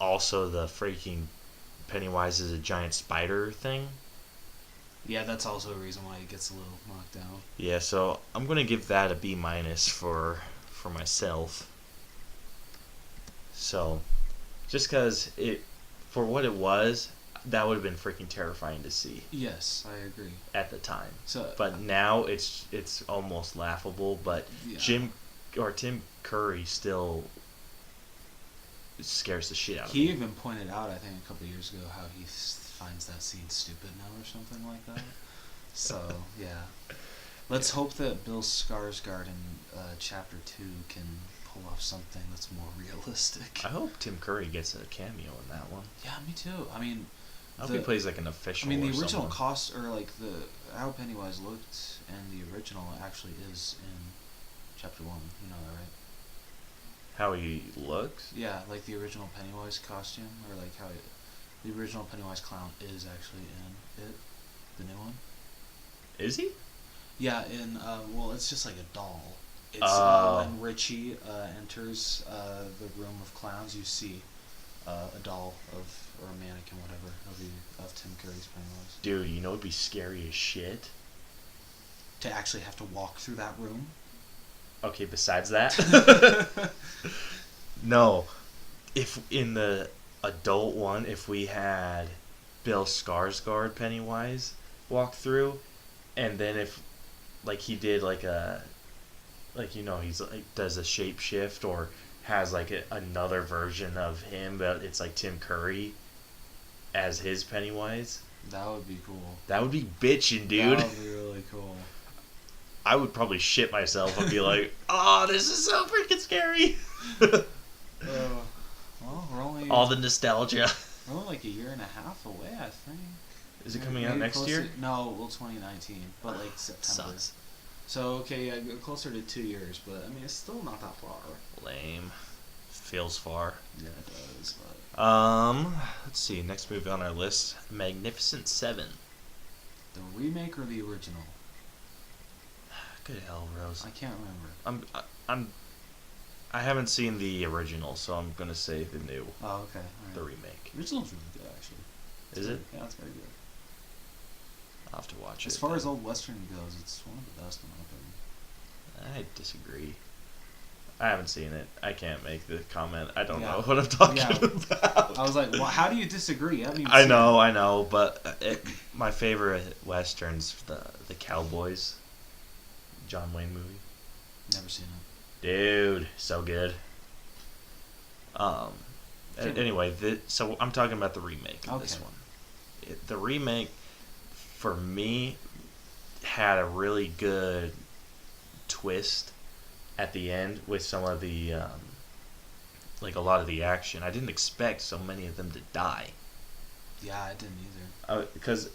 also the freaking Pennywise is a giant spider thing. Yeah, that's also a reason why it gets a little knocked down. Yeah, so I'm going to give that a B minus for myself. So, just because for what it was, that would have been freaking terrifying to see Yes, I agree. at the time. So, But now it's almost laughable. But yeah. Tim Curry still scares the shit out of He me. even pointed out, I think, a couple of years ago, how he finds that scene stupid now or something like that. So, yeah. Let's hope that Bill Skarsgård in Chapter 2 can pull off something that's more realistic. I hope Tim Curry gets a cameo in that one. Yeah, me too. I mean, I hope he plays like an official. the or original someone. cost, or like how Pennywise looked, and the original actually is in Chapter 1. You know that, right? How he looks. Yeah, like the original Pennywise costume, or like how the original Pennywise clown is actually in it, the new one. Is he? Yeah, well, it's just like a doll. It's Oh. when Richie enters the room of clowns, you see a doll or a mannequin, whatever, of Tim Curry's Pennywise. Dude, you know it'd be scary as shit. To actually have to walk through that room. Okay, besides that. No. If in the adult one, if we had Bill Skarsgård Pennywise walk through, and then if like he did he's like does a shapeshift or has like another version of him, but it's like Tim Curry as his Pennywise, That would be cool. That would be bitchin', dude. That would be really cool. I would probably shit myself and be like, "Oh, this is so freaking scary." Well, we're only All the nostalgia. we're only like a year and a half away, I think. Is it coming out Maybe next year? No, well, 2019, but like September. Sucks. So okay, yeah, closer to 2 years, but I mean it's still not that far. Lame. Feels far. Yeah, it does. But Let's see. Next movie on our list, Magnificent Seven. the remake or the original? Good hell, Rose. I can't remember. I haven't seen the original, so I'm gonna say the new, Oh, okay. the All right. remake. The original's really good, actually. Is it? Yeah, it's very good. I'll have to watch it. As far then. as old western goes, it's one of the best in my opinion. I disagree. I haven't seen it. I can't make the comment. I don't Yeah. know what I'm talking Yeah. about. I was like, well, how do you disagree? I haven't even I seen know, but my favorite westerns, the Cowboys, John Wayne movie. it. Never seen it. Dude, so good. Anyway, so I'm talking about the remake of this Okay. one. The remake, for me, had a really good twist at the end with some of the, like a lot of the action. I didn't expect so many of them to die. Yeah, I didn't either. Because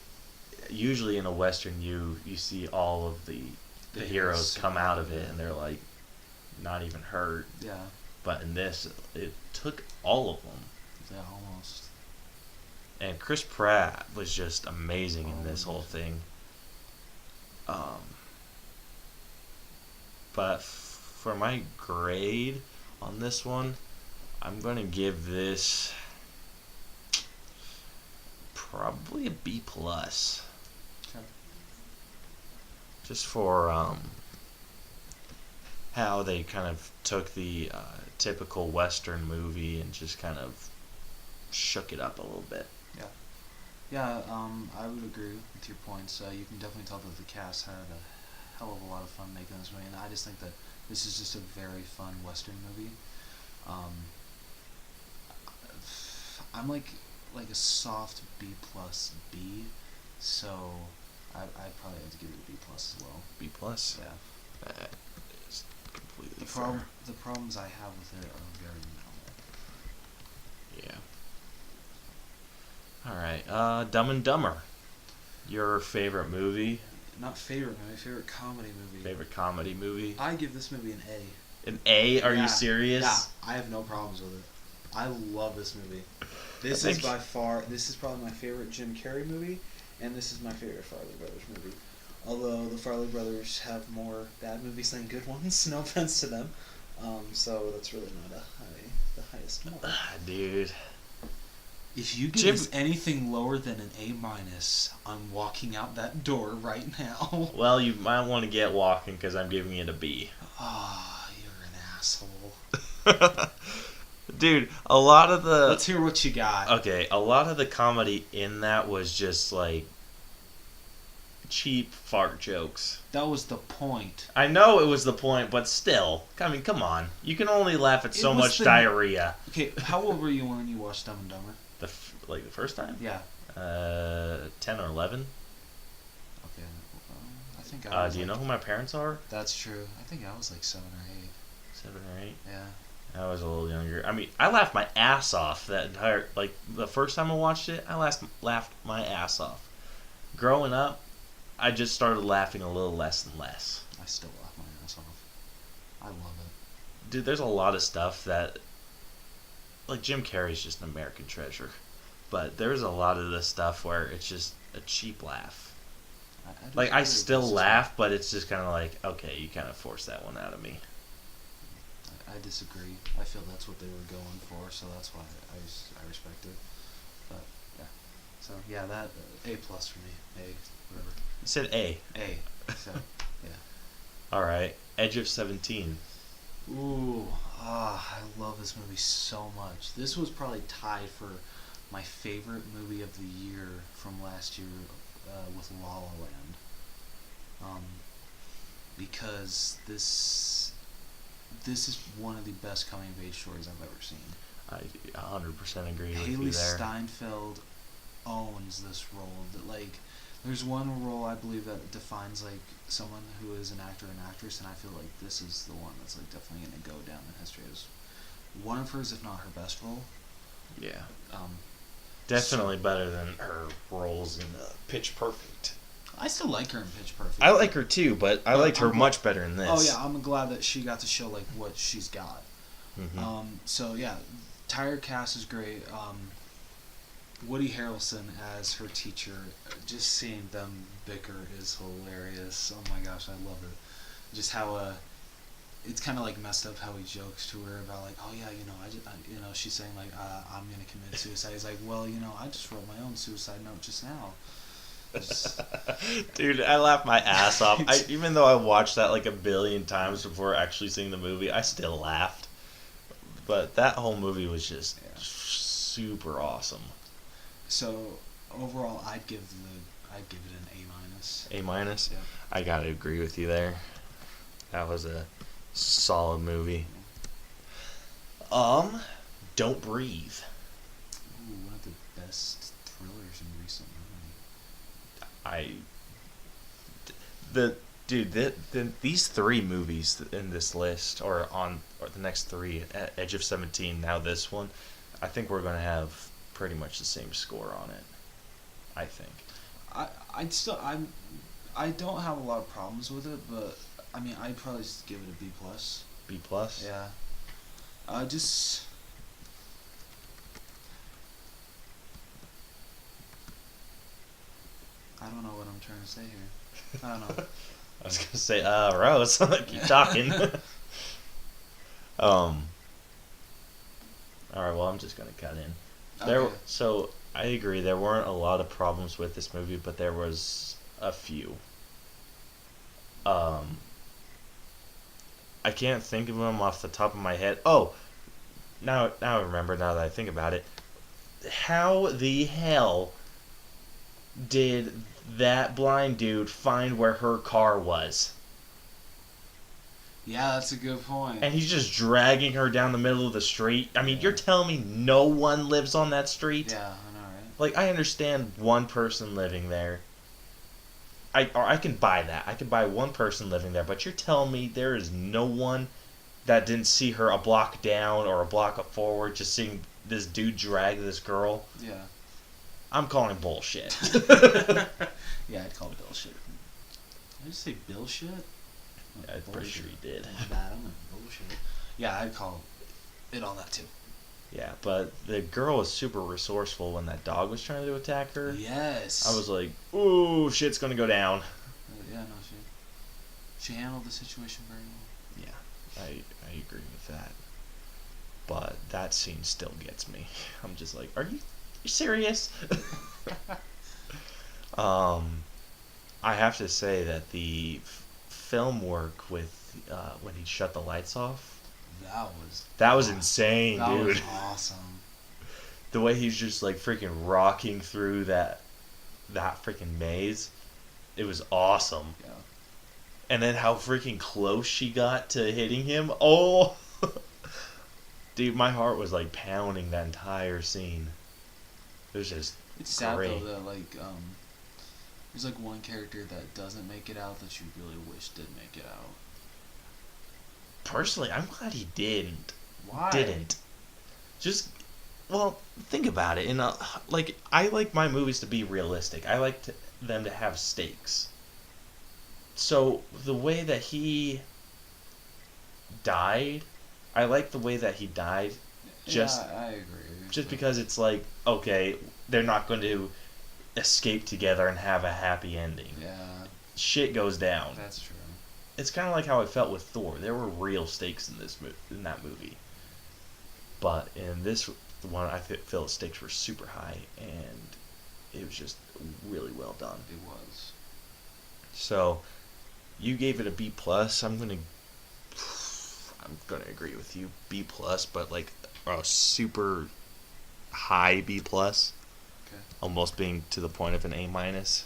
usually in a western, you see all of the heroes come out of it, and they're like not even hurt. Yeah, But in this, it took all of them. yeah, almost. And Chris Pratt was just amazing in this Oh. whole thing. But for my grade on this one, I'm gonna give this probably a B plus. Okay. Just for how they kind of took the typical Western movie and just kind of shook it up a little bit. Yeah, I would agree with your points. You can definitely tell that the cast had a hell of a lot of fun making this movie, and I just think that this is just a very fun Western movie. I'm like a soft B plus B, so I'd probably have to give it a B plus as well. B plus. Yeah. That is completely The problems I have with it are very minimal. Yeah. All right. Dumb and Dumber. Your favorite movie? Not favorite movie, favorite comedy movie. Favorite comedy movie? I give this movie an A. An A? Are Yeah, you serious? Yeah, I have no problems with it. I love this movie. This is probably my favorite Jim Carrey movie, and this is my favorite Farley Brothers movie. Although the Farley Brothers have more bad movies than good ones, no offense to them. So that's really not the highest mark. Dude. If you give this anything lower than an A minus, I'm walking out that door right now. Well, you might want to get walking because I'm giving it a B. Ah, you're an asshole. Dude, a lot of the... Let's hear what you got. Okay, a lot of the comedy in that was just like cheap fart jokes. That was the point. I know it was the point, but still. I mean, come on. You can only laugh at so much diarrhea. Okay, how old were you when you watched Dumb and Dumber? The first time? Yeah. 10 or 11. Okay. I think I was Do you know who my parents are? That's true. I think I was like 7 or 8. 7 or 8. Yeah. I was a little younger. I mean, I laughed my ass off that entire... Like, the first time I watched it, I laughed my ass off. Growing up, I just started laughing a little less and less. I still laugh my ass off. I love it. Dude, there's a lot of stuff that... Like, Jim Carrey's just an American treasure. But there's a lot of this stuff where it's just a cheap laugh. I still laugh, but it's just kind of like, okay, you kind of forced that one out of me. I disagree. I feel that's what they were going for, so that's why I respect it. But, yeah. So, yeah, that... A plus for me. A, whatever. You said A. A. So, yeah. Alright. Edge of 17. Ooh, I love this movie so much. This was probably tied for my favorite movie of the year from last year with La La Land. Because this is one of the best coming of age stories I've ever seen. I 100% agree with you Haley there. Steinfeld owns this role. That like, there's one role I believe that defines like someone who is an actor and actress, and I feel like this is the one that's like definitely gonna go down in history as one of hers, if not her best role. Yeah. Um, Definitely better than her roles in Pitch Perfect. I still like her in Pitch Perfect. I like her too, but I liked her much better in this. Oh yeah, I'm glad that she got to show like what she's got. Mm-hmm. So yeah, entire cast is great. Woody Harrelson as her teacher, just seeing them bicker is hilarious. Oh my gosh, I love it. Just how it's kind of like messed up how he jokes to her about like, oh yeah, she's saying like, I'm gonna commit suicide. He's like, well, I just wrote my own suicide note just now. Dude, I laughed my ass off. Even though I watched that like a billion times before actually seeing the movie, I still laughed. But that whole movie was just super awesome. So overall, I'd give it an A-. A-? Yeah. I gotta agree with you there. That was a solid movie. Don't Breathe. Ooh, one of the best thrillers in recent memory. These three movies in this list, or the next three, Edge of 17, now this one, I think we're gonna have pretty much the same score on it. I think. I don't have a lot of problems with it, but I mean, I'd probably just give it a B+. B+? Yeah. Just. I don't know what I'm trying to say here. I don't know. I was gonna say, Rose, keep talking. Alright, well, I'm just gonna cut in. Okay. So, I agree, there weren't a lot of problems with this movie, but there was a few. I can't think of them off the top of my head. Oh! Now I remember, now that I think about it. How the hell did that blind dude find where her car was? Yeah, that's a good point. And he's just dragging her down the middle of the street. I mean, you're telling me no one lives on that street? Yeah, I know, right? Like, I understand one person living there. I can buy that. I can buy one person living there, but you're telling me there is no one that didn't see her a block down or a block up forward just seeing this dude drag this girl? Yeah. I'm calling bullshit. Yeah, I'd call bullshit. Did I just say Bill shit? Yeah, I'm pretty sure you did. I'm like bullshit. Yeah, I'd call it on that too. Yeah, but the girl was super resourceful when that dog was trying to attack her. Yes. I was like, ooh, shit's gonna go down. Yeah, no, she handled the situation very well. Yeah, I agree with that. But that scene still gets me. I'm just like, are you serious? I have to say that the film work with when he shut the lights off, that was insane, that dude. That was awesome. The way he's just like freaking rocking through that freaking maze, it was awesome. Yeah. And then how freaking close she got to hitting him. Oh, dude, my heart was like pounding that entire scene. It was just It's sad great. though that like there's like one character that doesn't make it out that you really wish did make it out. Personally, I'm glad he didn't. Why? Didn't. Just, well, think about it. Like, I like my movies to be realistic. I like them to have stakes. So the way that he died, I like the way that he died. Just, yeah, I agree. just because it's like, okay, they're not going to escape together and have a happy ending. Yeah. Shit goes down. That's true. It's kind of like how I felt with Thor. There were real stakes in that movie. But in this one, I feel the stakes were super high, and it was just really well done. It was. So, you gave it a B+. I'm gonna agree with you, B+, but like a super high B+. Okay. Almost being to the point of an A-. Very nice.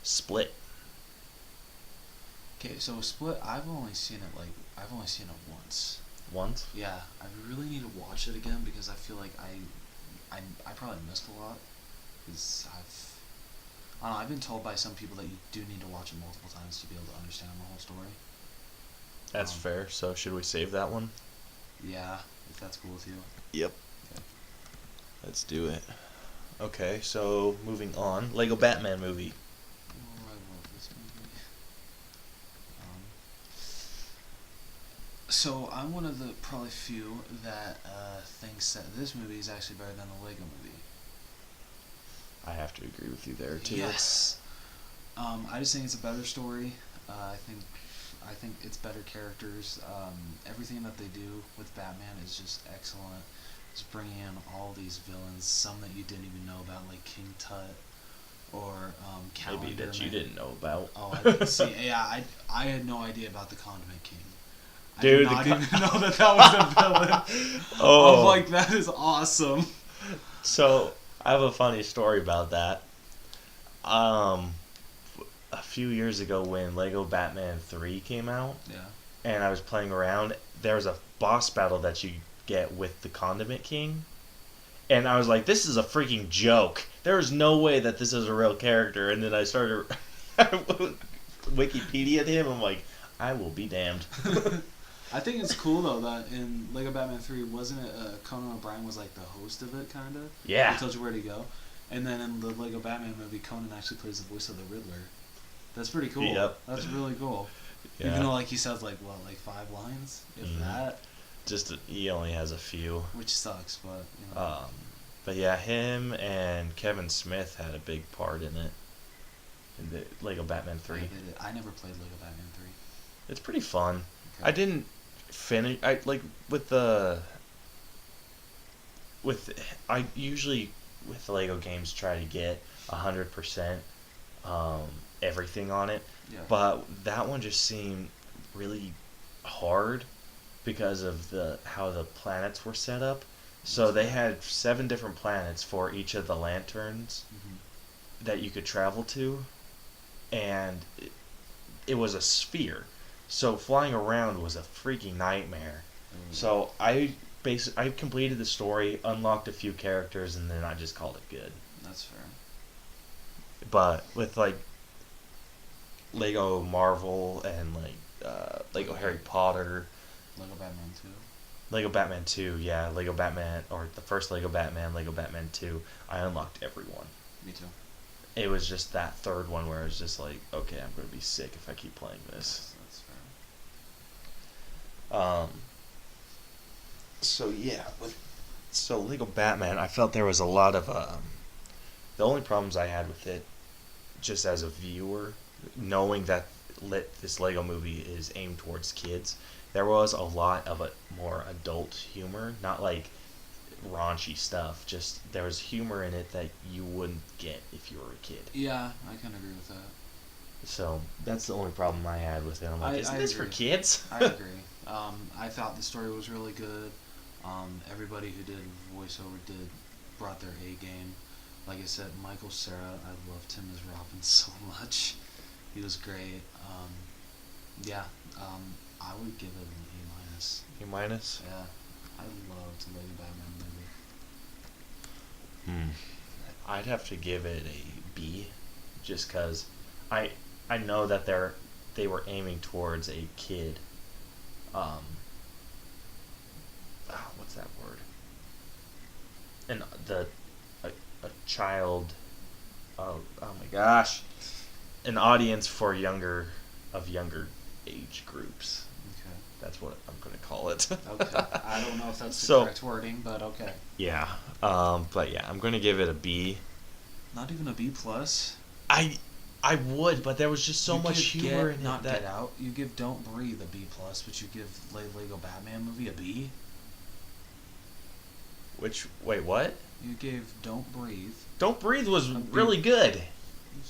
Split. Okay, so Split, I've only seen it once. Once? Yeah, I really need to watch it again because I feel like I probably missed a lot because I don't know, I've been told by some people that you do need to watch it multiple times to be able to understand the whole story. That's fair. So should we save that one? Yeah, if that's cool with you. Yep. Okay. Let's do it. Okay, so moving on. Lego Batman movie. Oh, I love this movie. So I'm one of the probably few that thinks that this movie is actually better than the Lego movie. I have to agree with you there too. Yes. I just think it's a better story. I think it's better characters. Everything that they do with Batman is just excellent. Just bringing in all these villains, some that you didn't even know about, like King Tut or Calendar. Maybe that you didn't know about. Oh, see, yeah, I had no idea about the Condiment King. Dude, I did not even know that was a villain. Oh. I was like, that is awesome. So I have a funny story about that. A few years ago when Lego Batman 3 came out, Yeah. and I was playing around, there was a boss battle that you get with the Condiment King, and I was like, this is a freaking joke. There is no way that this is a real character. And then I started Wikipedia'd him. I'm like, I will be damned. I think it's cool though that in Lego Batman 3, wasn't it Conan O'Brien was like the host of it, kind of? Yeah. He tells you where to go. And then in the Lego Batman movie, Conan actually plays the voice of the Riddler. That's pretty cool. Yep. That's really cool. Yeah. Even though like he says like 5 lines, if that. Just he only has a few. Which sucks, but you know. But yeah, him and Kevin Smith had a big part in it. In the Lego Batman 3. I never played Lego Batman 3. It's pretty fun. Okay. I didn't finish. I usually with Lego games try to get 100% everything on it. Yeah. But that one just seemed really hard because of how the planets were set up. So they had 7 different planets for each of the lanterns that you could travel to, and it was a sphere. So flying around was a freaking nightmare. So I completed the story, unlocked a few characters, and then I just called it good. That's fair. But with like Lego Marvel and like Lego Harry Potter, Lego Batman 2. Lego Batman 2, yeah, Lego Batman, or the first Lego Batman, Lego Batman 2, I unlocked everyone. Me too. It was just that third one where I was just like, okay, I'm going to be sick if I keep playing this. That's fair. So yeah, so Lego Batman, I felt there was a lot of, the only problems I had with it, just as a viewer, knowing that this Lego movie is aimed towards kids, there was a lot of a more adult humor, not like raunchy stuff. Just there was humor in it that you wouldn't get if you were a kid. Yeah, I can agree with that. So that's the only problem I had with it. I'm like, isn't this for kids? I agree. I thought the story was really good. Everybody who did voiceover brought their A game. Like I said, Michael Cera, I loved him as Robin so much. He was great. I would give it an A-. A minus? Yeah, I loved the Lego Batman movie. I'd have to give it a B, just because I know that they were aiming towards a kid. What's that word? And a child. Oh my gosh, an audience for younger age groups. Okay. That's what I'm going to call it. Okay. I don't know if that's the correct wording, but okay. Yeah. But yeah, I'm going to give it a B. Not even a B plus. I would, but there was just so much humor in not it that Get Out. You give Don't Breathe a B plus, but you give Lego Batman movie a B. Wait, what? You gave Don't Breathe. Don't Breathe was really good.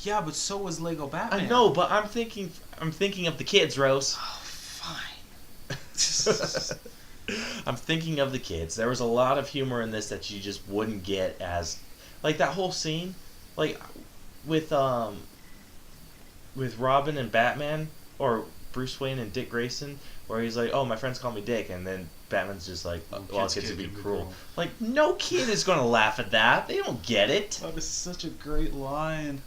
Yeah, but so was Lego Batman. I know, but I'm thinking of the kids, Rose. Oh, fine. I'm thinking of the kids. There was a lot of humor in this that you just wouldn't get as, like that whole scene, like with Robin and Batman, or Bruce Wayne and Dick Grayson, where he's like, "Oh, my friends call me Dick," and then Batman's just like, "Well, kids would be cruel." Like, no kid is gonna laugh at that. They don't get it. That is such a great line.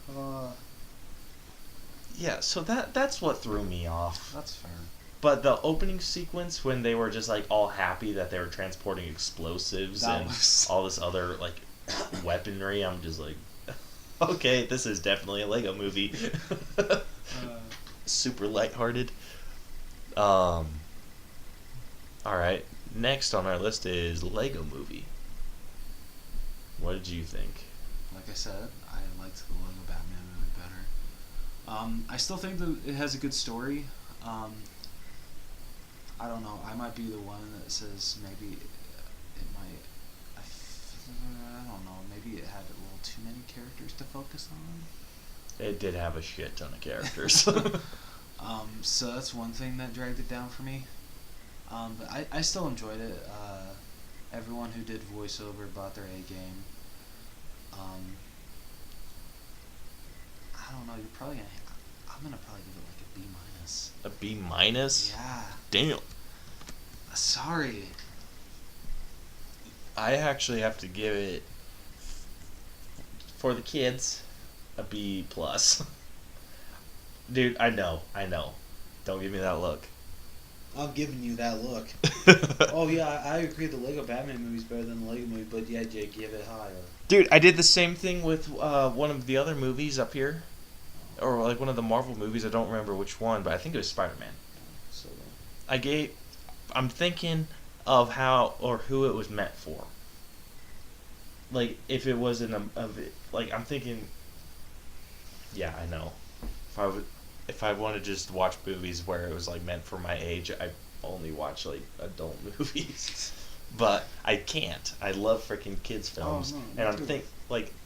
Yeah, so that's what threw me off. That's fair. But the opening sequence when they were just like all happy that they were transporting explosives and all this other like weaponry, I'm just like, okay, this is definitely a Lego movie. Super lighthearted. All right, next on our list is Lego Movie. What did you think? Like I said, I liked the Lego Batman movie better. I still think that it has a good story. I don't know. I might be the one that says maybe it might. I don't know. Maybe it had a little too many characters to focus on. It did have a shit ton of characters. So that's one thing that dragged it down for me. But I still enjoyed it. Everyone who did voiceover brought their A game. I don't know. I'm gonna probably give it like a B minus. A B minus? Yeah. Damn. Sorry. I actually have to give it, for the kids, a B plus. Dude, I know. Don't give me that look. I'm giving you that look. Oh yeah, I agree. The Lego Batman movie's better than the Lego movie, but yeah, Jay, give it higher. Dude, I did the same thing with one of the other movies up here, or like one of the Marvel movies. I don't remember which one, but I think it was Spider-Man. So I'm thinking of how or who it was meant for. Like if it was I'm thinking. Yeah, I know. If I want to just watch movies where it was like meant for my age, I only watch like adult movies. But I can't. I love freaking kids films, and I'm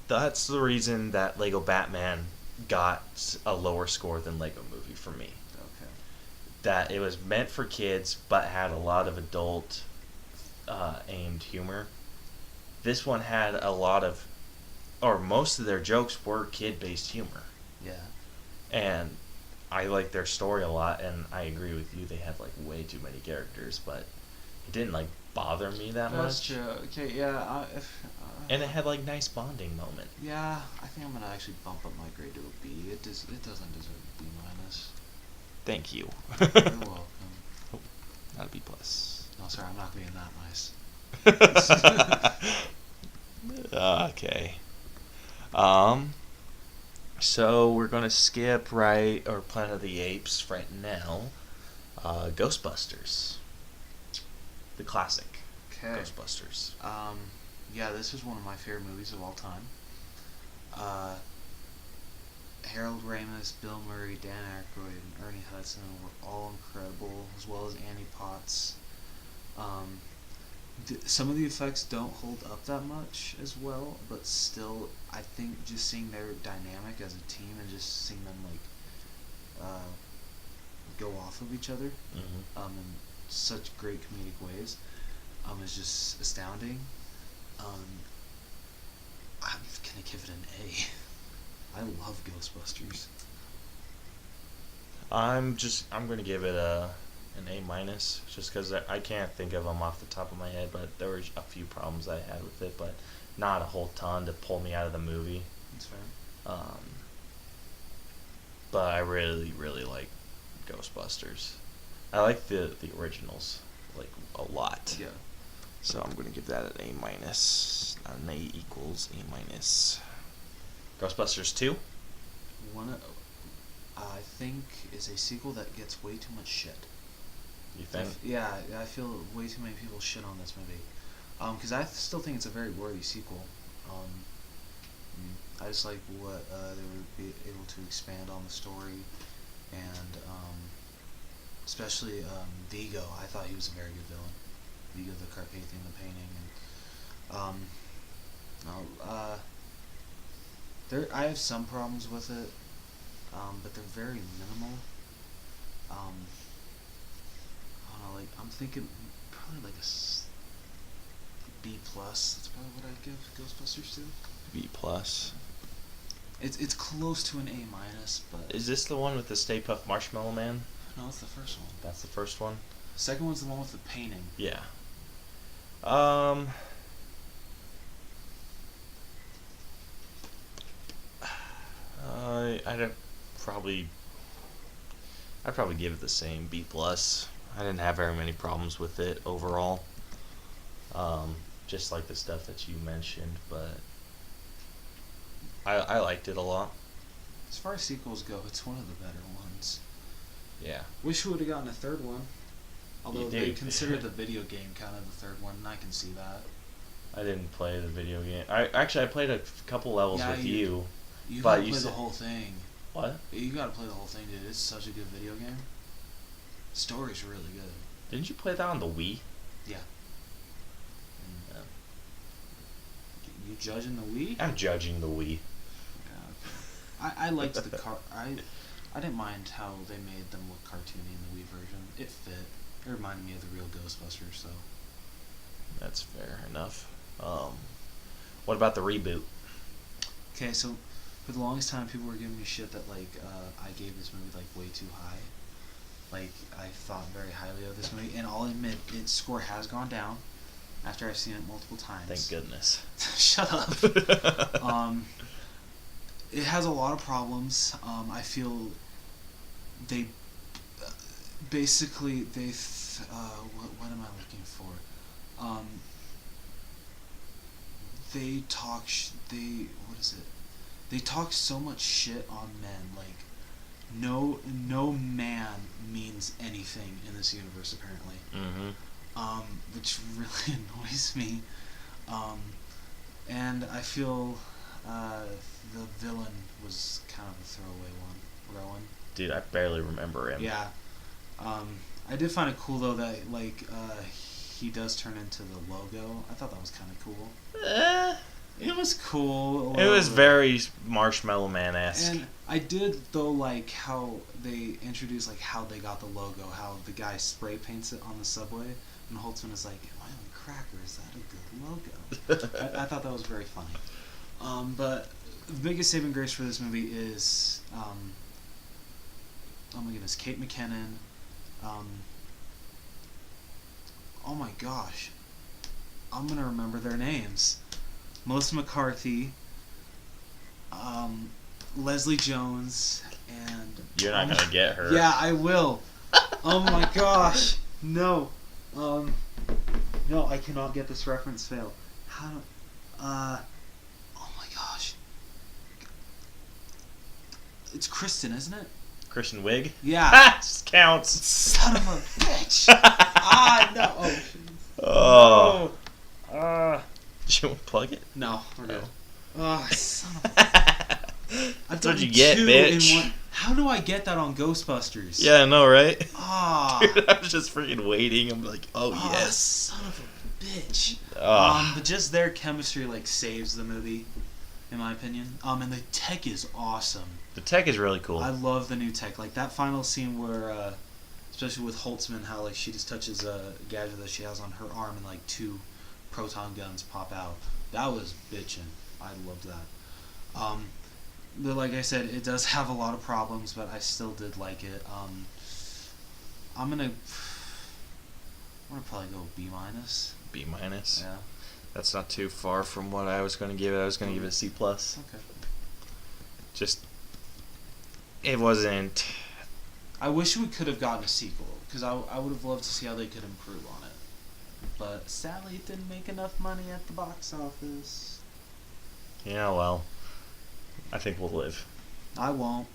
that's the reason that Lego Batman got a lower score than Lego Movie for me. Okay. That it was meant for kids, but had a lot of adult aimed humor. This one had a lot of, or most of their jokes were kid-based humor. Yeah. And I like their story a lot, and I agree with you. They had like way too many characters, but it didn't like bother me that much. That's true. Okay, yeah. And it had like nice bonding moment. Yeah, I think I'm gonna actually bump up my grade to a B. It doesn't deserve a B minus. Thank you. You're welcome. Oh, not a B plus. No, sorry, I'm not being that nice. Okay. So we're gonna skip Planet of the Apes right now. Ghostbusters, the classic. Okay. Ghostbusters. Yeah, this is one of my favorite movies of all time. Harold Ramis, Bill Murray, Dan Aykroyd, and Ernie Hudson were all incredible, as well as Annie Potts. Some of the effects don't hold up that much as well, but still, I think just seeing their dynamic as a team and just seeing them go off of each other in such great comedic ways is just astounding. I'm gonna give it an A. I love Ghostbusters. I'm gonna give it an A minus, just because I can't think of them off the top of my head, but there were a few problems I had with it, but not a whole ton to pull me out of the movie. That's fair. But I really, really like Ghostbusters. I like the originals like a lot. Yeah. So I'm gonna give that an A minus. Not an A equals A minus. Ghostbusters 2? One, I think, is a sequel that gets way too much shit. You think? I feel way too many people shit on this movie. Because I still think it's a very worthy sequel. I just like what they would be able to expand on the story, and especially Vigo. I thought he was a very good villain. Vigo the Carpathian, the painting, and I have some problems with it, but they're very minimal. I don't know, like I'm thinking probably like a B plus. That's probably what I'd give Ghostbusters to. B plus. It's close to an A minus, but Is this the one with the Stay Puft Marshmallow Man? No, it's the first one. That's the first one? The second one's the one with the painting. Yeah. I'd probably give it the same, B+. I didn't have very many problems with it overall. Just like the stuff that you mentioned, but I liked it a lot. As far as sequels go, it's one of the better ones. Yeah. Wish we would have gotten a third one. Although You they do. consider the video game kind of the third one, and I can see that. I didn't play the video game. I played a couple levels Yeah, with you- you. You But gotta you play said- the whole thing. What? You gotta play the whole thing, dude. It's such a good video game. Story's really good. Didn't you play that on the Wii? Yeah. Yeah. You judging the Wii? I'm judging the Wii. Yeah, okay. I liked the car. I didn't mind how they made them look cartoony in the Wii version. It fit. It reminded me of the real Ghostbusters. So. That's fair enough. What about the reboot? Okay, so for the longest time, people were giving me shit that like I gave this movie like way too high. Like I thought very highly of this movie, and I'll admit its score has gone down after I've seen it multiple times. Thank goodness. Shut up. It has a lot of problems. I feel they basically what am I looking for? They talk. What is it? They talk so much shit on men. Like no man means anything in this universe apparently. Mm-hmm. Which really annoys me. And I feel the villain was kind of a throwaway one, Rowan. Dude, I barely remember him. Yeah. I did find it cool though that he does turn into the logo. I thought that was kind of cool. It was cool. It was very Marshmallow Man-esque. And I did though like how they introduced like how they got the logo, how the guy spray paints it on the subway, and Holtzman is like, "Am I on crack or is that a good logo?" I thought that was very funny. But the biggest saving grace for this movie is, oh my goodness, Kate McKinnon. Oh my gosh, I'm gonna remember their names. Melissa McCarthy, Leslie Jones, and... You're not going to get her. Yeah, I will. Oh my gosh. No. No, I cannot get this reference fail. How do... oh my gosh. It's Kristen, isn't it? Kristen Wiig? Yeah. Just counts. Son of a bitch. No. Oh. No. Did you plug it? No, we're good. Oh, son of a... That's what you get, bitch. How do I get that on Ghostbusters? Yeah, I know, right? Ah. Dude, I was just freaking waiting. I'm like, oh, yes. Son of a bitch. Oh. But just their chemistry like saves the movie, in my opinion. And the tech is awesome. The tech is really cool. I love the new tech. Like that final scene where, especially with Holtzman, how like she just touches a gadget that she has on her arm and like 2 proton guns pop out. That was bitchin'. I loved that. But like I said, it does have a lot of problems, but I still did like it. I'm gonna probably go B-. B-. Yeah. That's not too far from what I was going to give it. I was going to give it a C+. Okay. Just, it wasn't... I wish we could have gotten a sequel, because I would have loved to see how they could improve on it. But sadly, it didn't make enough money at the box office. Yeah, well, I think we'll live. I won't.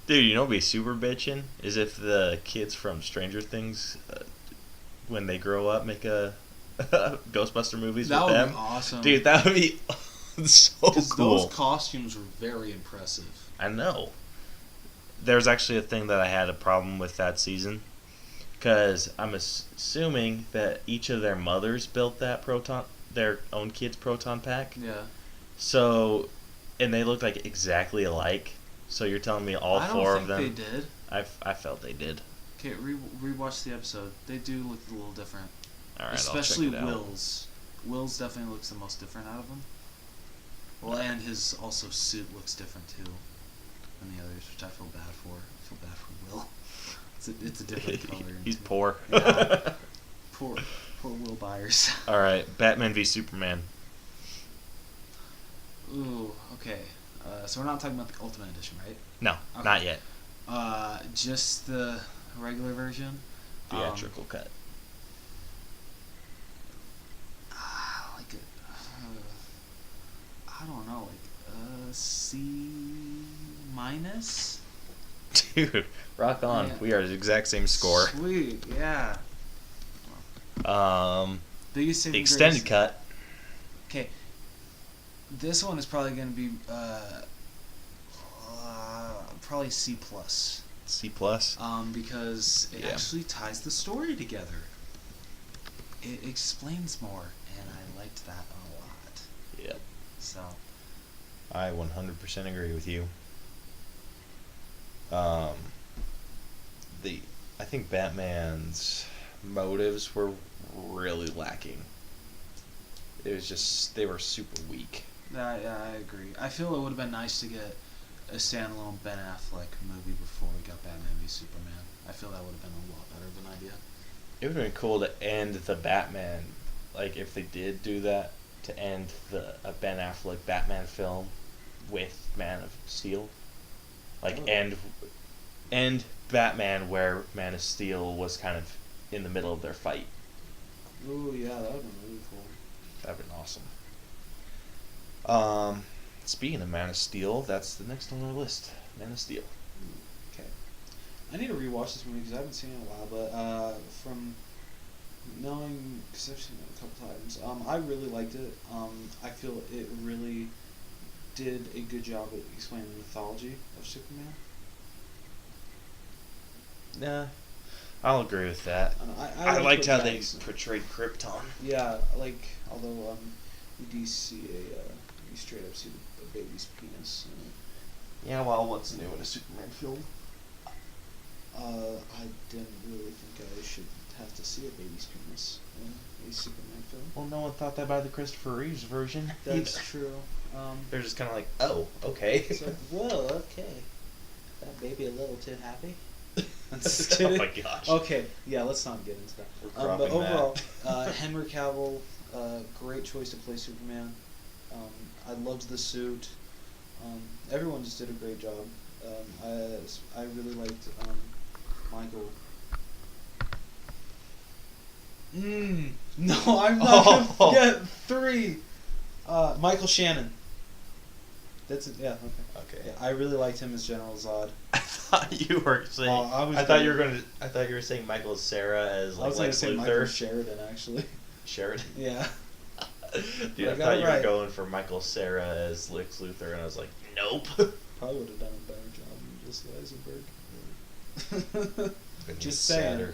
Dude, you know what'd be super bitchin'? Is if the kids from Stranger Things, when they grow up, make a Ghostbuster movies That with would them. be awesome. Dude, that would be so cool. Those costumes were very impressive. I know. There's actually a thing that I had a problem with that season. Because I'm assuming that each of their mothers built their own kid's proton pack. Yeah. So, and they looked like exactly alike. So you're telling me all 4 of them? I don't think they did. I felt they did. Okay, rewatch the episode. They do look a little different. All right, Especially I'll check it out. Will's. Will's definitely looks the most different out of them. Well, and his also suit looks different too. than the others, which I feel bad for. I feel bad for Will. It's a different color. He's too. poor. Yeah. Poor Will Byers. All right, Batman v Superman. Ooh, okay. So we're not talking about the Ultimate Edition, right? No, Okay. not yet. Just the regular version. Theatrical cut. Like I don't know, like C minus. Dude, rock on. Yeah. We are the exact same score. Sweet, yeah. Biggest saving The extended grace. cut. Okay, this one is probably going to be probably C plus. C plus. Because it Yeah. actually ties the story together. It explains more, and I liked that a lot. Yep. So I 100% agree with you. I think Batman's motives were really lacking. It was just, they were super weak. yeah, I agree. I feel it would have been nice to get a standalone Ben Affleck movie before we got Batman v Superman. I feel that would have been a lot better of an idea. It would have been cool to end the Batman, like if they did do that, to end a Ben Affleck Batman film with Man of Steel. Like Oh. end Batman where Man of Steel was kind of in the middle of their fight. Ooh, yeah, that would have been really cool. That'd been awesome. Speaking of Man of Steel, that's the next on our list. Man of Steel. Okay. I need to rewatch this movie because I haven't seen it in a while, but from knowing, because I've seen it a couple times, I really liked it. I feel it really did a good job at explaining the mythology of Superman. Nah, I'll agree with that. And I liked what how they Travis- portrayed Krypton. Yeah, like, although you do see you straight up see the baby's penis. Yeah, well, what's new in a Superman film? I didn't really think I should have to see a baby's penis in a Superman film. Well, no one thought that about the Christopher Reeves version. That's either. true. They're just kind of like, oh, okay. It's like, whoa, okay. That baby a little too happy. I'm just Oh kidding. my gosh. Okay, yeah, let's not get into that. We're But dropping overall, that. Henry Cavill, great choice to play Superman. I loved the suit. Everyone just did a great job. I really liked Michael. No, I'm not gonna forget 3. Michael Shannon. That's it. Yeah. Okay. Okay. Yeah, I really liked him as General Zod. I thought you were saying. I thought you were gonna. I thought you were saying Michael Cera as I like was going to Lex say Luthor. Michael Sheridan, actually. Sheridan. Yeah. Dude, I I got thought it you were right. going for Michael Cera as Lex Luthor, and I was like, nope. Probably would have done a better job than Jesse Eisenberg. Been Just sadder. saying.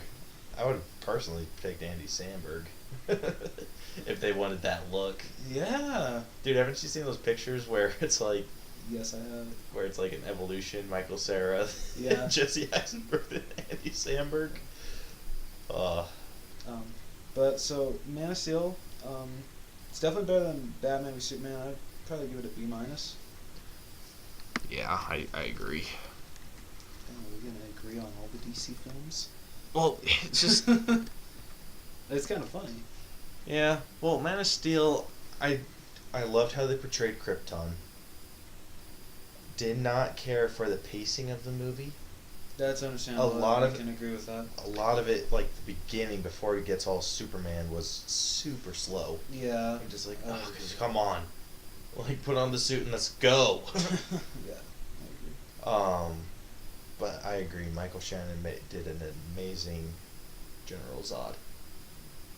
I would have personally picked Andy Samberg if they wanted that look. Yeah. Dude, haven't you seen those pictures where it's like, Yes, I have. where it's like an evolution, Michael Cera, Yeah. Jesse Eisenberg, and Andy Samberg? But so Man of Steel, it's definitely better than Batman v Superman. I'd probably give it a B minus. Yeah, I agree. Are we gonna agree on all the DC films? Well, it's just It's kind of funny. yeah. Well, Man of Steel, I loved how they portrayed Krypton. Did not care for the pacing of the movie. That's understandable. A lot I of can agree with that. A lot of it, like the beginning before it gets all Superman, was super slow. Yeah. I'm just like, I oh, agree. come on, like put on the suit and let's go. Yeah, I agree. But I agree. Michael Shannon did an amazing General Zod.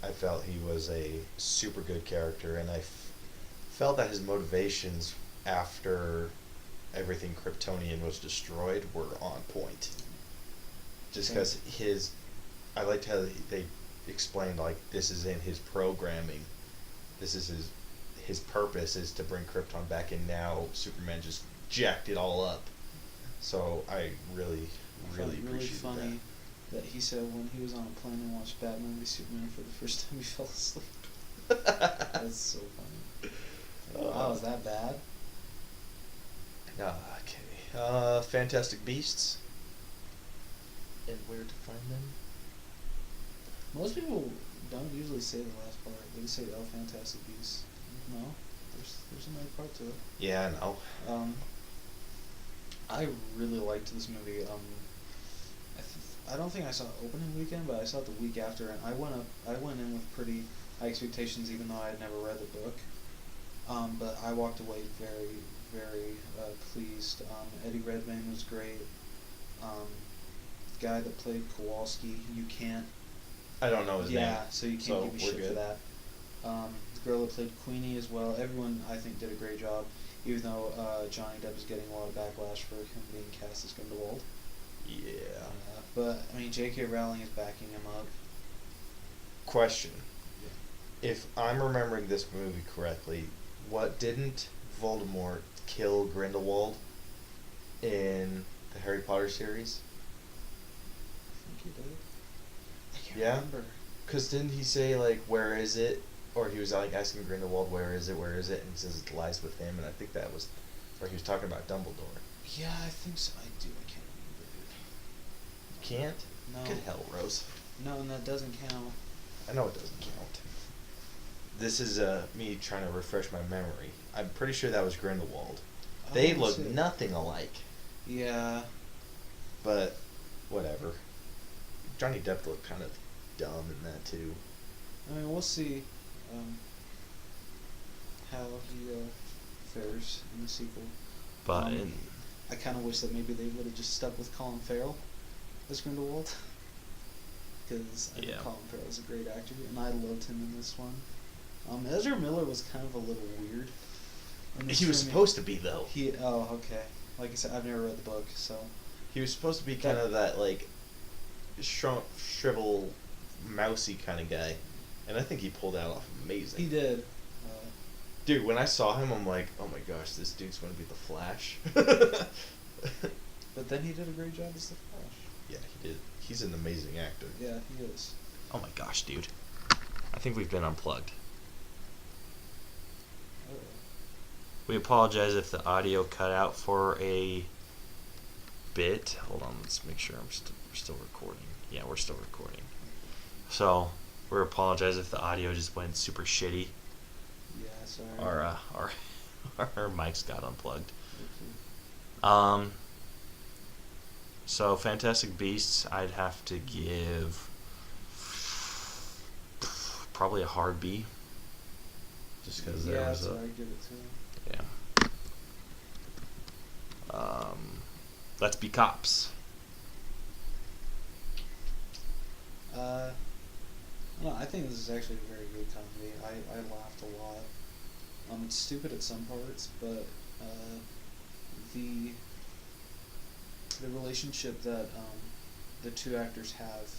I felt he was a super good character, and I felt that his motivations after everything Kryptonian was destroyed were on point. Just because I liked how they explained, like, this is in his programming. This is his purpose is to bring Krypton back, and now Superman just jacked it all up. So I really Really appreciated funny that he said when he was on a plane and watched Batman v Superman for the first time he fell asleep. that. That's so funny. Wow, is that bad? Okay. Fantastic Beasts. And where to find them? Most people don't usually say the last part. They say, "Oh, Fantastic Beasts." No, there's another part to it. Yeah, I know. I really liked this movie. I don't think I saw it opening weekend, but I saw it the week after, and I went in with pretty high expectations, even though I had never read the book. But I walked away very, very pleased. Eddie Redmayne was great. The guy that played Kowalski, you can't. I don't know his name. Yeah, so you can't give me shit for that. The girl that played Queenie as well. Everyone, I think, did a great job, even though Johnny Depp is getting a lot of backlash for him being cast as Grindelwald. Yeah. But, I mean, J.K. Rowling is backing him up. Question. Yeah. If I'm remembering this movie correctly, didn't Voldemort kill Grindelwald in the Harry Potter series? I think he did. I can't Yeah? remember. Because didn't he say, like, where is it? Or he was, like, asking Grindelwald, where is it? And he says it lies with him, and I think that was, or he was talking about Dumbledore. Yeah, I think so. I do. I can't remember, dude. Can't? No. Good hell, Rose. No, and that doesn't count. I know it doesn't count. This is me trying to refresh my memory. I'm pretty sure that was Grindelwald. They look nothing alike. Yeah. But, whatever. Johnny Depp looked kind of dumb in that, too. I mean, we'll see how he fares in the sequel. But I kind of wish that maybe they would have just stuck with Colin Farrell as Grindelwald. Because I think Colin Farrell is a great actor, and I loved him in this one. Ezra Miller was kind of a little weird. He was supposed to be, though. Okay. Like I said, I've never read the book, so... He was supposed to be kind of that, like, shrivel, mousy kind of guy. And I think he pulled that off amazing. He did. Dude, when I saw him, I'm like, oh my gosh, this dude's going to be the Flash. But then he did a great job as the Flash. Yeah, he did. He's an amazing actor. Yeah, he is. Oh my gosh, dude. I think we've been unplugged. We apologize if the audio cut out for a bit. Hold on, let's make sure we're still recording. Yeah, we're still recording. So, we apologize if the audio just went super shitty. Yeah, sorry. Our mics got unplugged. Okay. So Fantastic Beasts, I'd have to give probably a hard B. Just because there was that's what I'd give it to. Yeah. Let's Be Cops. No, I think this is actually a very good comedy. I laughed a lot. It's stupid at some parts, but the relationship that the two actors have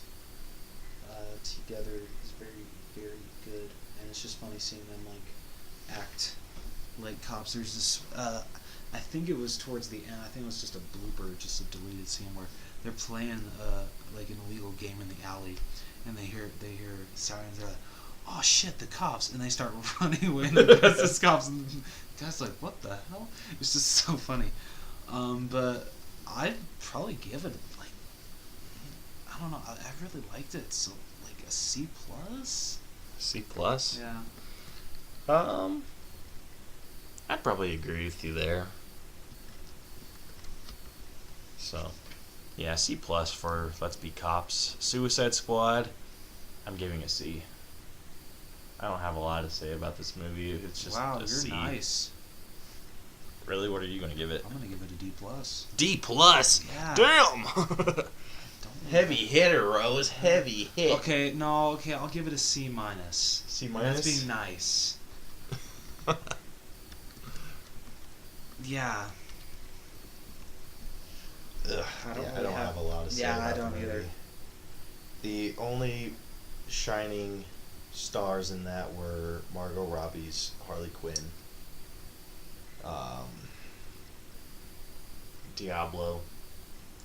together is very, very good, and it's just funny seeing them like act like cops. There's this I think it was towards the end. I think it was just a blooper, just a deleted scene where they're playing like an illegal game in the alley, and they hear sirens. They're like, "Oh shit, the cops!" And they start running away and dressed as cops. And the guy's like, "What the hell?" It's just so funny. But I'd probably give it like, I don't know. I really liked it. So like a C plus. C plus. Yeah. I'd probably agree with you there. So, yeah, C plus for Let's Be Cops. Suicide Squad, I'm giving a C. I don't have a lot to say about this movie. It's just wow, a you're C. nice. Really? What are you going to give it? I'm gonna give it a D plus. D plus? Yeah. Damn! Don't Heavy hitter, Rose. Heavy hit. Okay, I'll give it a C minus. C minus? That's being nice. Yeah. Ugh, I don't have a lot to say about I don't the movie. either. The only shining stars in that were Margot Robbie's Harley Quinn, Diablo,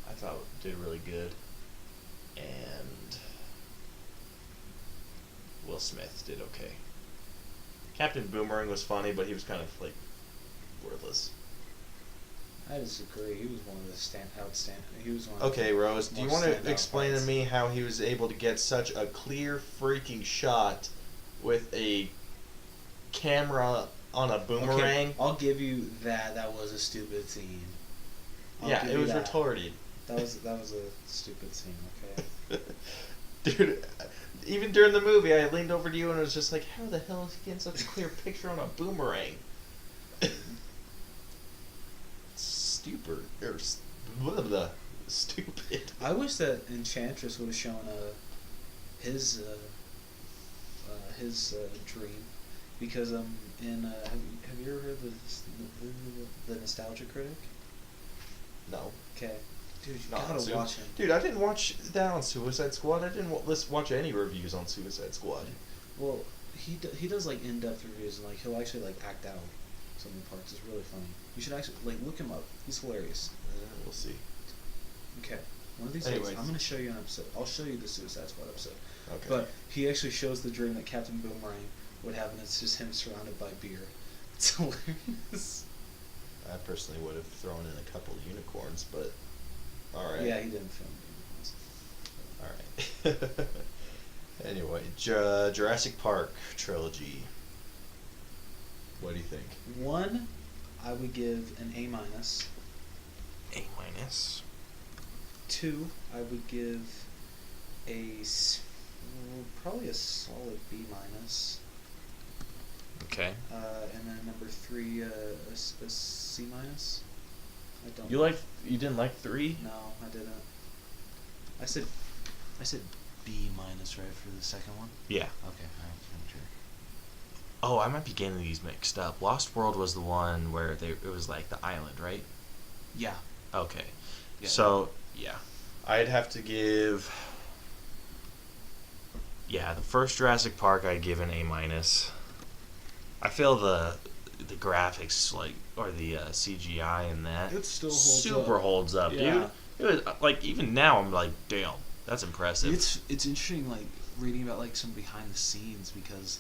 I thought did really good, and Will Smith did okay. Captain Boomerang was funny, but he was kind of like worthless. I disagree. He was one of the outstanding. He was one. Of Okay, the Rose, do you more want to standout explain to parts. me how he was able to get such a clear freaking shot with a camera on a boomerang? Okay, I'll give you that. That was a stupid scene. I'll Yeah, give it you was that. retarded. That was a stupid scene. Okay. Dude, even during the movie, I leaned over to you and was just like, how the hell is he getting such a clear picture on a boomerang? Stupid. Or blah, blah, stupid. I wish that Enchantress would have shown his dream, because in have you ever heard the Nostalgia Critic? No. Okay, dude, you Not on gotta watch him. Dude, I didn't watch that on Suicide Squad. I didn't watch any reviews on Suicide Squad. Well, he does like in-depth reviews, and like he'll actually like act out some of the parts. It's really funny. You should actually like look him up. He's hilarious. We'll see. Okay, one of these days Anyways. I'm gonna show you an episode. I'll show you the Suicide Squad episode. Okay. But he actually shows the dream that Captain Boomerang would have, and it's just him surrounded by beer. It's hilarious. I personally would have thrown in a couple of unicorns, but alright. Yeah, he didn't film it. Alright. Anyway, Jurassic Park trilogy. What do you think? One, I would give an A minus. A minus. Two, I would give probably a solid B minus. Okay. And then number three, a C minus. I don't. You didn't like 3? No, I didn't. I said B minus, right, for the second one. Yeah. Okay, alright, I'm sure. Oh, I might be getting these mixed up. Lost World was the one where it was like the island, right? Yeah. Okay. Yeah. So, yeah. I'd have to give... Yeah, the first Jurassic Park I'd give an A minus. I feel the graphics, like, or the CGI in that It still holds super up. holds up, Yeah. dude. It was like, even now I'm like, damn, that's impressive. It's interesting, like reading about like some behind the scenes, because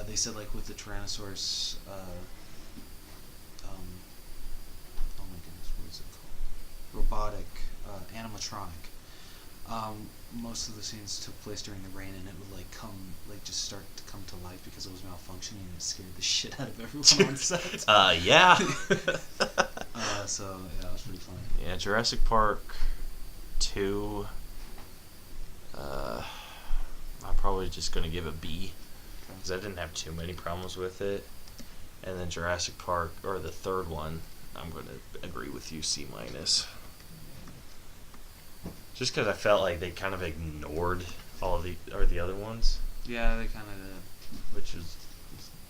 they said like with the Tyrannosaurus, oh my goodness, what is it called? Robotic animatronic. Most of the scenes took place during the rain, and it would like just start to come to life because it was malfunctioning, and it scared the shit out of everyone on set. Yeah. So yeah, it was pretty funny. Yeah, Jurassic Park 2. I'm probably just gonna give it B, because I didn't have too many problems with it. And then Jurassic Park, or the third one, I'm gonna agree with you, C minus. Just because I felt like they kind of ignored all of the other ones, Yeah, they kind of did. which is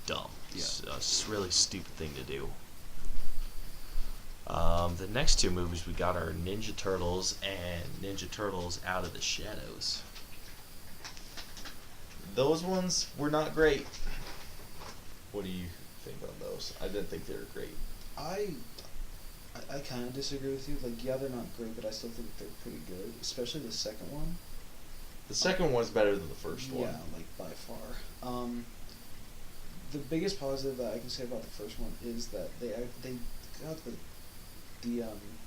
dumb. Yeah. It's a really stupid thing to do. The next two movies we got are Ninja Turtles and Ninja Turtles Out of the Shadows. Those ones were not great. What do you think on those? I didn't think they were great. I kind of disagree with you. Like, yeah, they're not great, but I still think they're pretty good. Especially the second one. The second one's better than the first one. Yeah, like by far. The biggest positive that I can say about the first one is that they got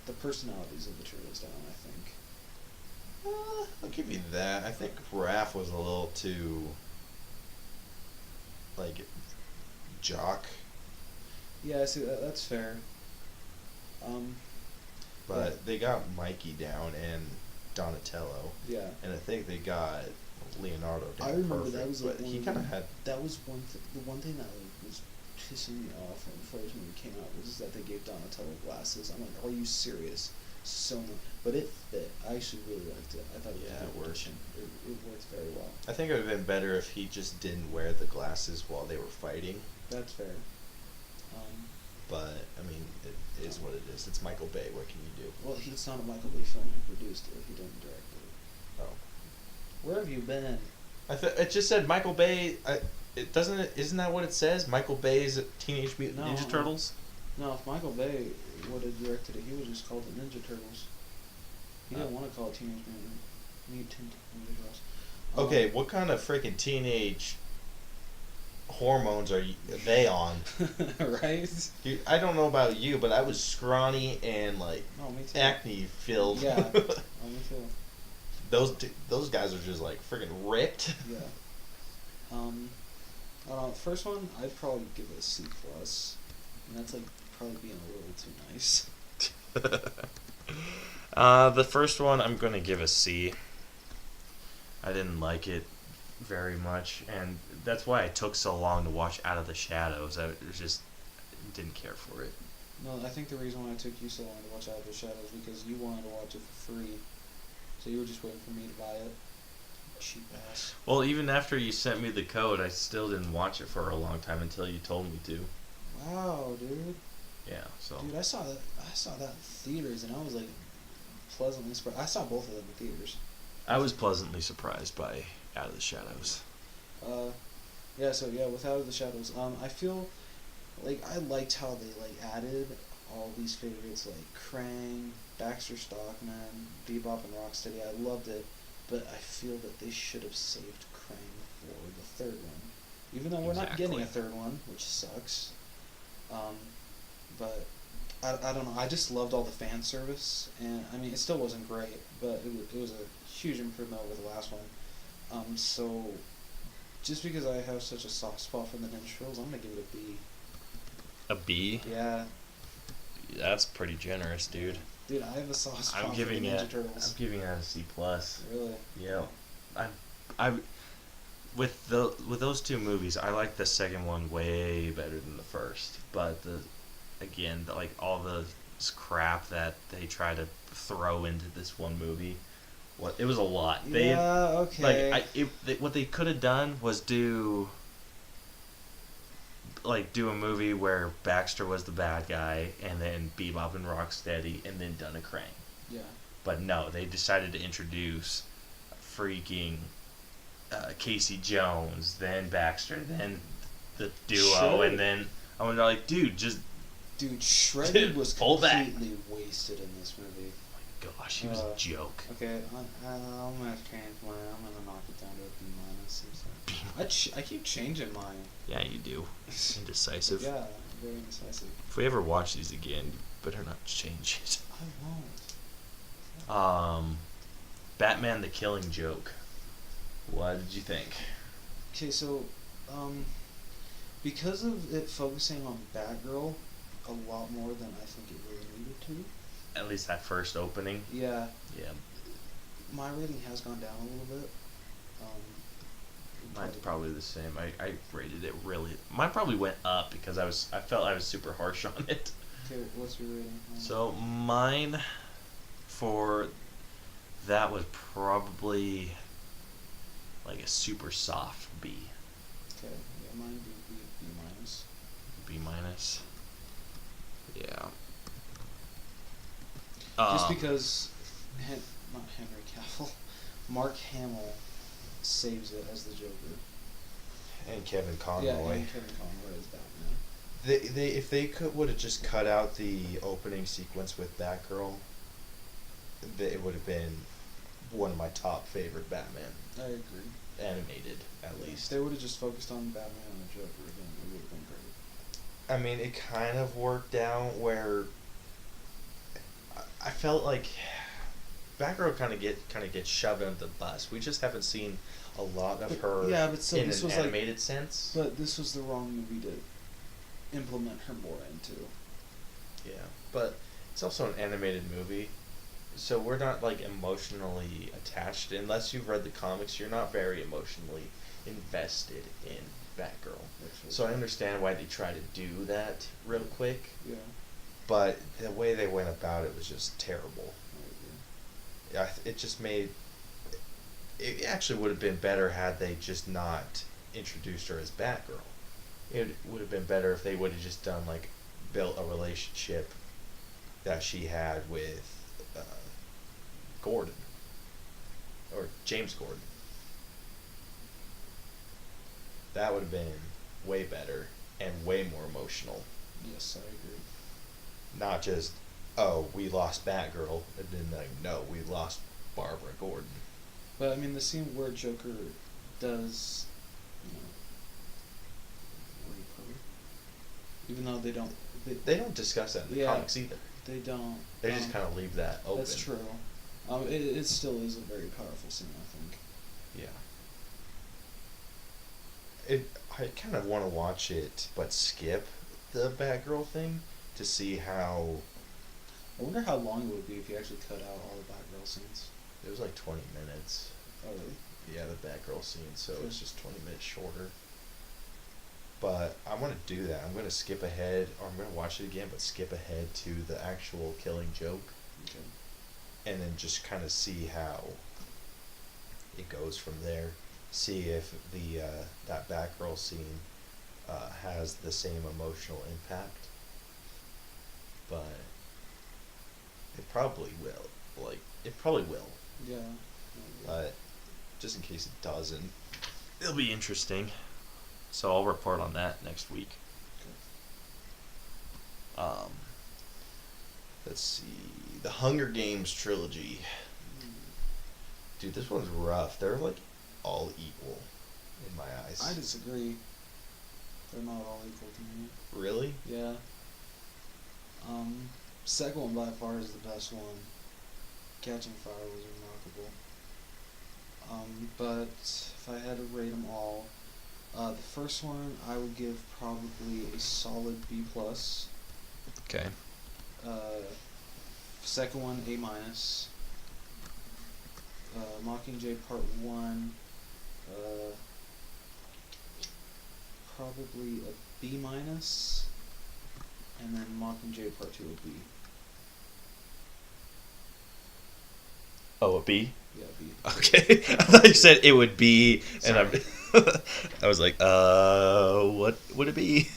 the personalities of the turtles down, I think. I'll give you that. I think Raph was a little too, like, jock. Yeah, see, that's fair. But they got Mikey down and Donatello. Yeah. And I think they got Leonardo down I remember perfect, that was but he kind of had... That was the one thing that was pissing me off when the first movie came out, was that they gave Donatello glasses. I'm like, are you serious? So much, but it fit. I actually really liked it. I thought it was Yeah, a it good worked. addition. It worked very well. I think it would have been better if he just didn't wear the glasses while they were fighting. That's fair. But, I mean, it is what it is. It's Michael Bay. What can you do? Well, it's not a Michael Bay film. He produced it. He didn't direct it. Oh. Where have you been? It just said Michael Bay. It doesn't. Isn't that what it says? Michael Bay's Teenage Mutant No. Ninja Turtles. No, if Michael Bay would have directed it, he would have just called it Ninja Turtles. He didn't want to call it Teenage Mutant Ninja Turtles. Okay, what kind of freaking teenage hormones are they on? Right? Dude, I don't know about you, but I was scrawny and like Oh, me too. acne filled. Yeah. Oh, me too. Those guys are just like freaking ripped. Yeah. I don't know. The first one, I'd probably give it a C plus, and that's like probably being a little too nice. The first one I'm gonna give a C. I didn't like it very much, and that's why it took so long to watch Out of the Shadows. I just didn't care for it. No, I think the reason why it took you so long to watch Out of the Shadows is because you wanted to watch it for free, so you were just waiting for me to buy it. Cheap ass. Well, even after you sent me the code, I still didn't watch it for a long time until you told me to. Wow, dude. Yeah, so. Dude, I saw that in theaters, and I was like pleasantly surprised. I saw both of them in theaters. I was pleasantly surprised by Out of the Shadows. With Out of the Shadows, I feel like I liked how they like added all these favorites like Krang, Baxter Stockman, Bebop, and Rocksteady. I loved it, but I feel that they should have saved Krang for the third one. Even though we're not getting a third one, which sucks. But I don't know. I just loved all the fan service, and I mean it still wasn't great, but it was a huge improvement over the last one. So just because I have such a soft spot for the Ninja Turtles, I'm gonna give it a B. A B? Yeah. That's pretty generous, dude. Dude, I have a soft spot I'm for giving the Ninja it. Turtles. I'm giving it a C plus. Really? Yeah. With those two movies, I like the second one way better than the first. But like all the crap that they try to throw into this one movie, it was a lot. Okay. What they could have done was do a movie where Baxter was the bad guy, and then Bebop and Rocksteady, and then done a Krang. Yeah. But no, they decided to introduce freaking Casey Jones, then Baxter, then the duo, and then I was like, dude, Shredder was pull back. completely wasted in this movie. Oh my gosh, he was a joke. Okay, I'm gonna change mine. I'm gonna knock it down to a B minus. I'm sorry. I keep changing mine. Yeah, you do. Indecisive. Yeah, very indecisive. If we ever watch these again, you better not change it. I won't. Batman the Killing Joke. What did you think? Okay, so, because of it focusing on Batgirl a lot more than I think it really needed to. At least that first opening. Yeah. Yeah. My rating has gone down a little bit. Mine's probably the same. I rated it really. Mine probably went up because I felt I was super harsh on it. Okay, what's your rating? So mine for that was probably like a super soft B. Okay, yeah, mine B minus. B minus. Yeah. Just because, not Henry Cavill, Mark Hamill saves it as the Joker. And Kevin Conroy. Yeah, and Kevin Conroy as Batman. If they would have just cut out the opening sequence with Batgirl, it would have been one of my top favorite Batman. I agree. Animated, at least. If they would have just focused on Batman and the Joker, then it would have been great. I mean, it kind of worked out where I felt like Batgirl kind of gets shoved under the bus. We just haven't seen a lot of her but still, in this an was animated sense. But this was the wrong movie to implement her more into. Yeah, but it's also an animated movie, so we're not like emotionally attached. Unless you've read the comics, you're not very emotionally invested in Batgirl. So I understand why they try to do that real quick. Yeah. But the way they went about it was just terrible. Yeah, it just made. It actually would have been better had they just not introduced her as Batgirl. It would have been better if they would have just done built a relationship that she had with Gordon or James Gordon. That would have been way better and way more emotional. Yes, I agree. Not just, oh, we lost Batgirl, and then no, we lost Barbara Gordon. But I mean, the scene where Joker does, even though they don't. They don't discuss that in the Yeah. comics either. They don't. They just kind of leave that open. That's true. It still is a very powerful scene, I think. Yeah. I kind of want to watch it, but skip the Batgirl thing to see how. I wonder how long it would be if you actually cut out all the Batgirl scenes. It was like 20 minutes. Oh, really? Yeah, the Batgirl scene, so Sure. it's just 20 minutes shorter. But I want to do that. I'm going to skip ahead, or I'm going to watch it again, but skip ahead to the actual Killing Joke, Okay. and then just kind of see how it goes from there. See if the that Batgirl scene has the same emotional impact. But it probably will. It probably will. Yeah. But just in case it doesn't. It'll be interesting. So I'll report on that next week. Let's see. The Hunger Games trilogy. Dude, this one's rough. They're like all equal in my eyes. I disagree. They're not all equal to me. Really? Yeah. Second one by far is the best one. Catching Fire was remarkable. But if I had to rate them all, the first one I would give probably a solid B plus. Okay. Second one A minus. Mockingjay Part 1, probably a B minus, and then Mockingjay Part 2 a B. Oh, a B? Yeah, B. Okay. I thought you said it would be, and Sorry. I was like, what would it be?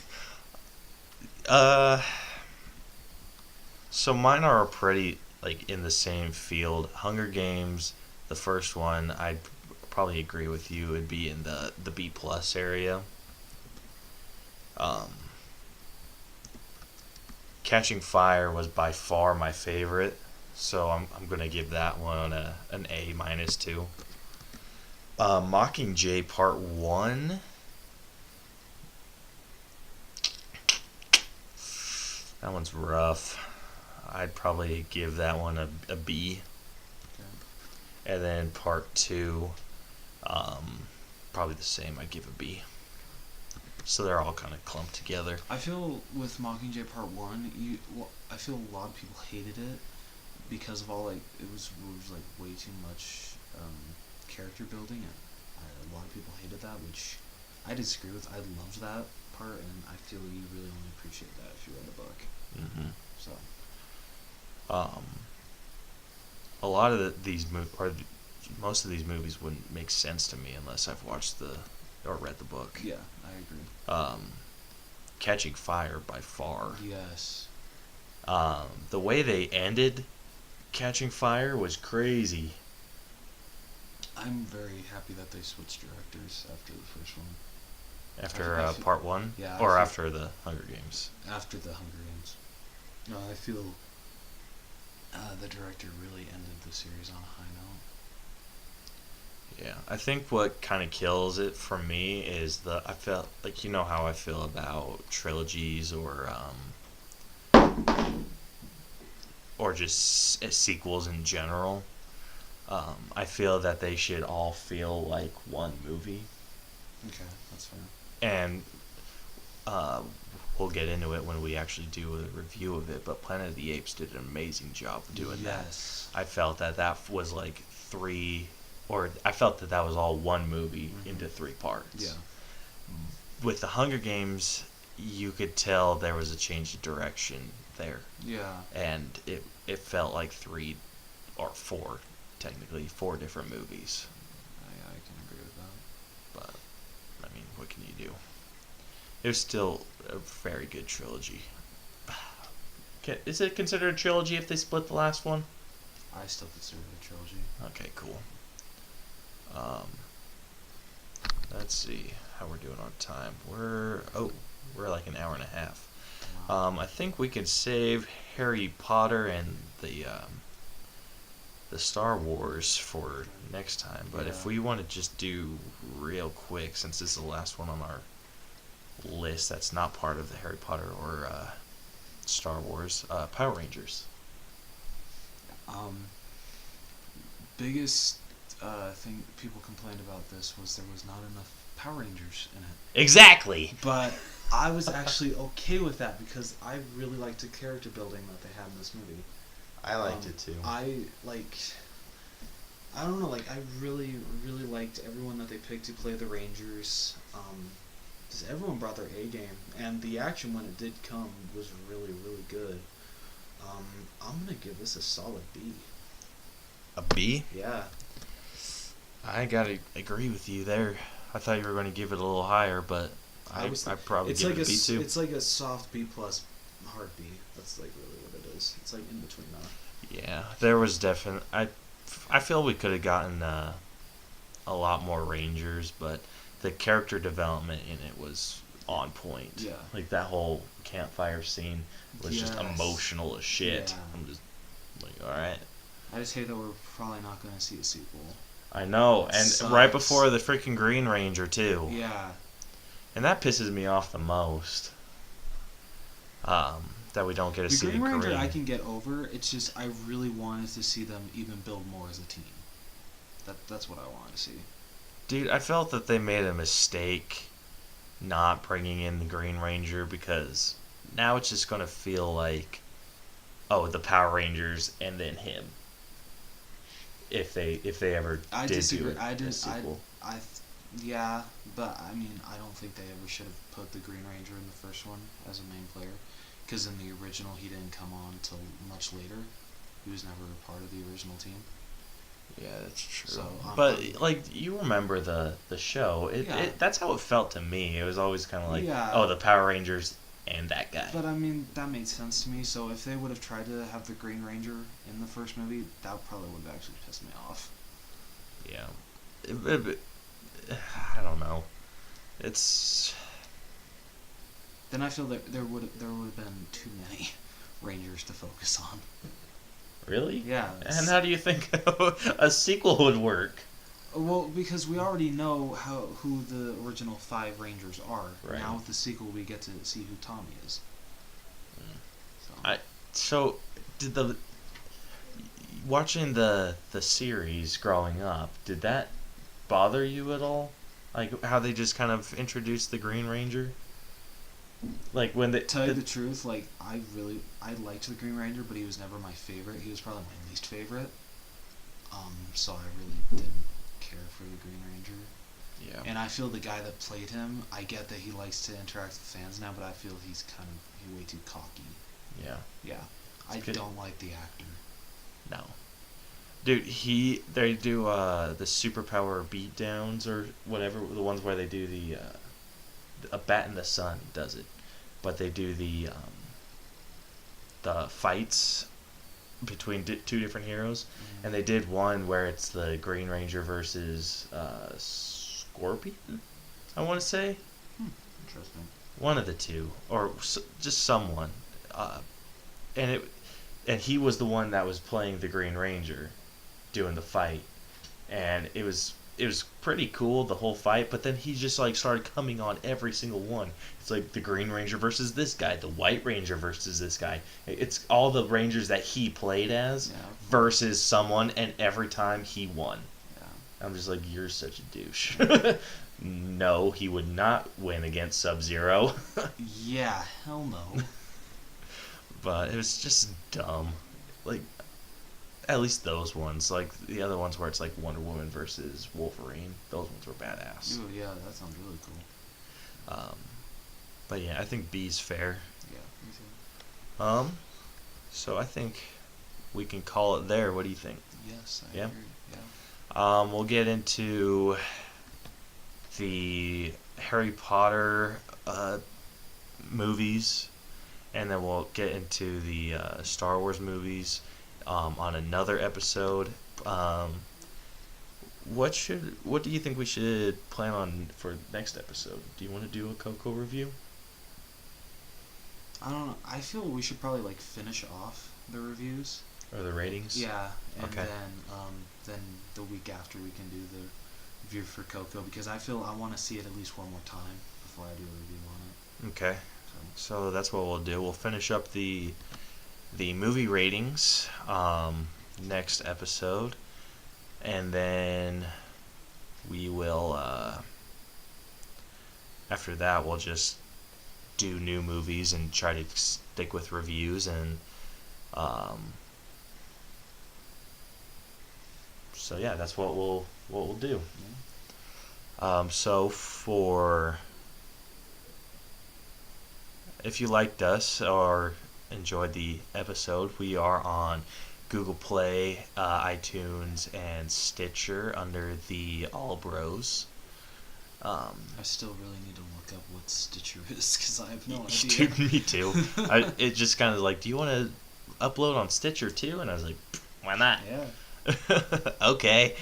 So mine are pretty, like, in the same field. Hunger Games, the first one, I'd probably agree with you, would be in the B plus area. Catching Fire was by far my favorite, so I'm gonna give that one an A minus too. Mockingjay Part 1. That one's rough. I'd probably give that one a B. Okay. And then Part 2, probably the same. I'd give a B. So they're all kind of clumped together. I feel with Mockingjay Part 1, I feel a lot of people hated it because of all, like, it was like way too much character building, and a lot of people hated that, which I disagree with. I loved that part, and I feel you really only appreciate that if you read the book. Mm-hmm. So, a lot of most of these movies wouldn't make sense to me unless I've watched or read the book. yeah, I agree. Catching Fire by far. Yes. The way they ended Catching Fire was crazy. I'm very happy that they switched directors after the first one. After I feel- Part 1? yeah, I Or feel- after the Hunger Games? After the Hunger Games. No, I feel the director really ended the series on a high note. Yeah, I think what kind of kills it for me is I felt like, you know how I feel about trilogies or just sequels in general. I feel that they should all feel like one movie, Okay, that's fair. and we'll get into it when we actually do a review of it. But Planet of the Apes did an amazing job of doing that. Yes. I felt that was like I felt that was all one movie into 3 parts. Yeah. With the Hunger Games, you could tell there was a change of direction there, Yeah. and it felt like 3 or 4, technically 4 different movies. I can agree with that. But I mean, what can you do? It was still a very good trilogy. Is it considered a trilogy if they split the last one? I still consider it a trilogy. Okay, cool. Let's see how we're doing on time. We're like an hour and a half. Wow. I think we can save Harry Potter and the Star Wars for next time. But if Yeah. we want to just do real quick, since this is the last one on list that's not part of the Harry Potter or Star Wars, Power Rangers. Biggest thing people complained about this was there was not enough Power Rangers in it. Exactly. But I was actually okay with that because I really liked the character building that they had in this movie. I liked it too. I don't know, I really, really liked everyone that they picked to play the Rangers. Just everyone brought their A game, and the action when it did come was really, really good. I'm gonna give this a solid B. A B? Yeah. I gotta agree with you there. I thought you were going to give it a little higher, but I'd probably give it a B too. It's like a soft B plus hard B. That's like really what it is. It's like in between that. Yeah, there was definitely. I feel we could have gotten a lot more Rangers, but the character development in it was on point. Yeah. Like that whole campfire scene was just Yes. emotional as shit. Yeah. I'm just like, all right. I just hate that we're probably not going to see a sequel. I know, It and sucks. right before the freaking Green Ranger too. Yeah. And that pisses me off the most. That we don't get to The see Green the Ranger Green. I can get over. It's just I really wanted to see them even build more as a team. That's what I wanted to see. Dude, I felt that they made a mistake not bringing in the Green Ranger because now it's just gonna feel like, oh, the Power Rangers and then him. If they ever I did disagree. do I a sequel. Yeah, but I mean, I don't think they ever should have put the Green Ranger in the first one as a main player, because in the original he didn't come on until much later. He was never a part of the original team. Yeah, that's true. So, but like you remember the show, Yeah. that's how it felt to me. It was always kind of like, Yeah. oh, the Power Rangers and that guy. But I mean, that made sense to me. So if they would have tried to have the Green Ranger in the first movie, that probably would have actually pissed me off. Yeah. I don't know. It's Then I feel that there would have been too many Rangers to focus on. really. Yeah. And how do you think a sequel would work? Well, because we already know who the original 5 Rangers are. Right. Now with the sequel, we get to see who Tommy is. Mm. So, did watching the series growing up, did that bother you at all? Like how they just kind of introduced the Green Ranger? Like when they Tell you the truth, I liked the Green Ranger, but he was never my favorite. He was probably my least favorite. So I really didn't care for the Green Ranger. yeah. And I feel the guy that played him, I get that he likes to interact with fans now, but I feel he's way too cocky. Yeah. Yeah. I good. don't like the actor. No. Dude, they do the superpower beatdowns or whatever, the ones where they do a Bat in the Sun does it, but they do the fights between two different heroes, and they did one where it's the Green Ranger versus Scorpion, I want to say. Interesting. One of the two, or just someone, and he was the one that was playing the Green Ranger, doing the fight, and it was pretty cool, the whole fight. But then he just started coming on every single one. It's like the Green Ranger versus this guy, the White Ranger versus this guy. It's all the Rangers that he played as versus someone, and every time he won. Yeah. I'm just like, you're such a douche. No, he would not win against Sub-Zero. Yeah, hell no. But it was just dumb. Like, at least those ones. Like, the other ones where it's like Wonder Woman versus Wolverine. Those ones were badass. Ooh, yeah, that sounds really cool. But yeah, I think B's fair. Yeah, me too. So I think we can call it there. What do you think? Yes, I Yeah? agree. Yeah. We'll get into the Harry Potter movies, and then we'll get into the Star Wars movies on another episode. What do you think we should plan on for next episode? Do you want to do a Coco review? I don't know. I feel we should probably finish off the reviews. Or the ratings? Yeah, and Okay. then the week after we can do the review for Coco, because I feel I want to see it at least one more time before I do a review on it. Okay. So that's what we'll do. We'll finish up the movie ratings next episode, and then we will after that we'll just do new movies and try to stick with reviews, and so yeah, that's what we'll do. So for if you liked us or enjoyed the episode, we are on Google Play, iTunes, and Stitcher under the All Bros. I still really need to look up what Stitcher is because I have no idea. Dude, me too. It just kind of like, do you want to upload on Stitcher too? And I was like, why not? Yeah. Okay.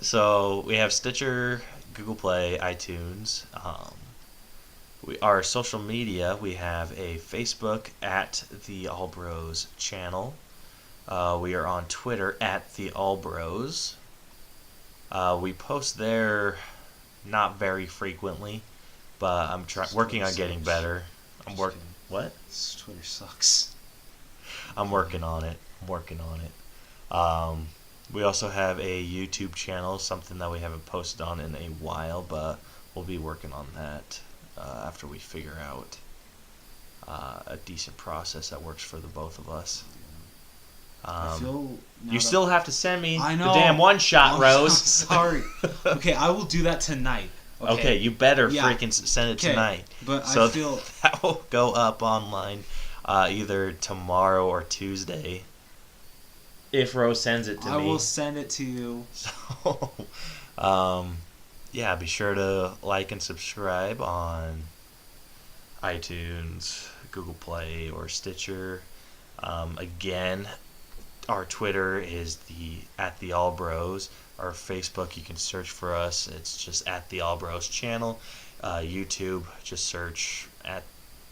So we have Stitcher, Google Play, iTunes. Our social media, we have a Facebook at the All Bros channel. We are on Twitter at the All Bros. We post there not very frequently, but I'm working on getting better. What? Twitter sucks. I'm working on it. We also have a YouTube channel, something that we haven't posted on in a while, but we'll be working on that after we figure out a decent process that works for the both of us. I feel You still have to send me I the know. damn one-shot, I'm Rose. sorry. Okay, I will do that tonight. Okay, you better Yeah. freaking send it Okay, tonight. but So I feel that will go up online either tomorrow or Tuesday. If Rose sends it to I me. will send it to you. So, yeah, be sure to like and subscribe on iTunes, Google Play, or Stitcher. Again, our Twitter is at the All Bros. Our Facebook, you can search for us. It's just at the All Bros channel. YouTube, just search at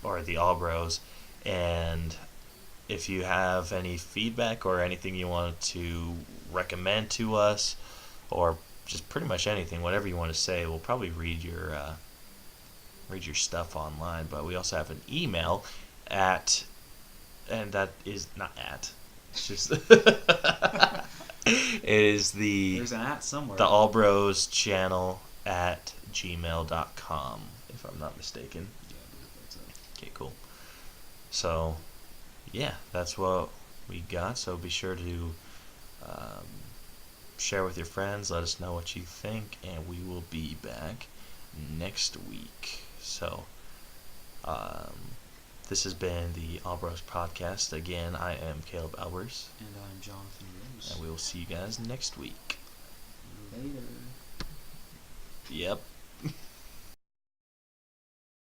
or the All Bros. And if you have any feedback or anything you want to recommend to us, or just pretty much anything, whatever you want to say, we'll probably read your stuff online. But we also have an email and that is not at. It's just it is There's an at somewhere. the All Bros channel at gmail.com, if I'm not mistaken. Yeah, I believe that's it. Okay, cool. So, yeah, that's what we got. So be sure to share with your friends. Let us know what you think, and we will be back next week. So, this has been the All Bros Podcast. Again, I am Caleb Albers. And I'm Jonathan Rose. And we will see you guys next week. Later. Yep.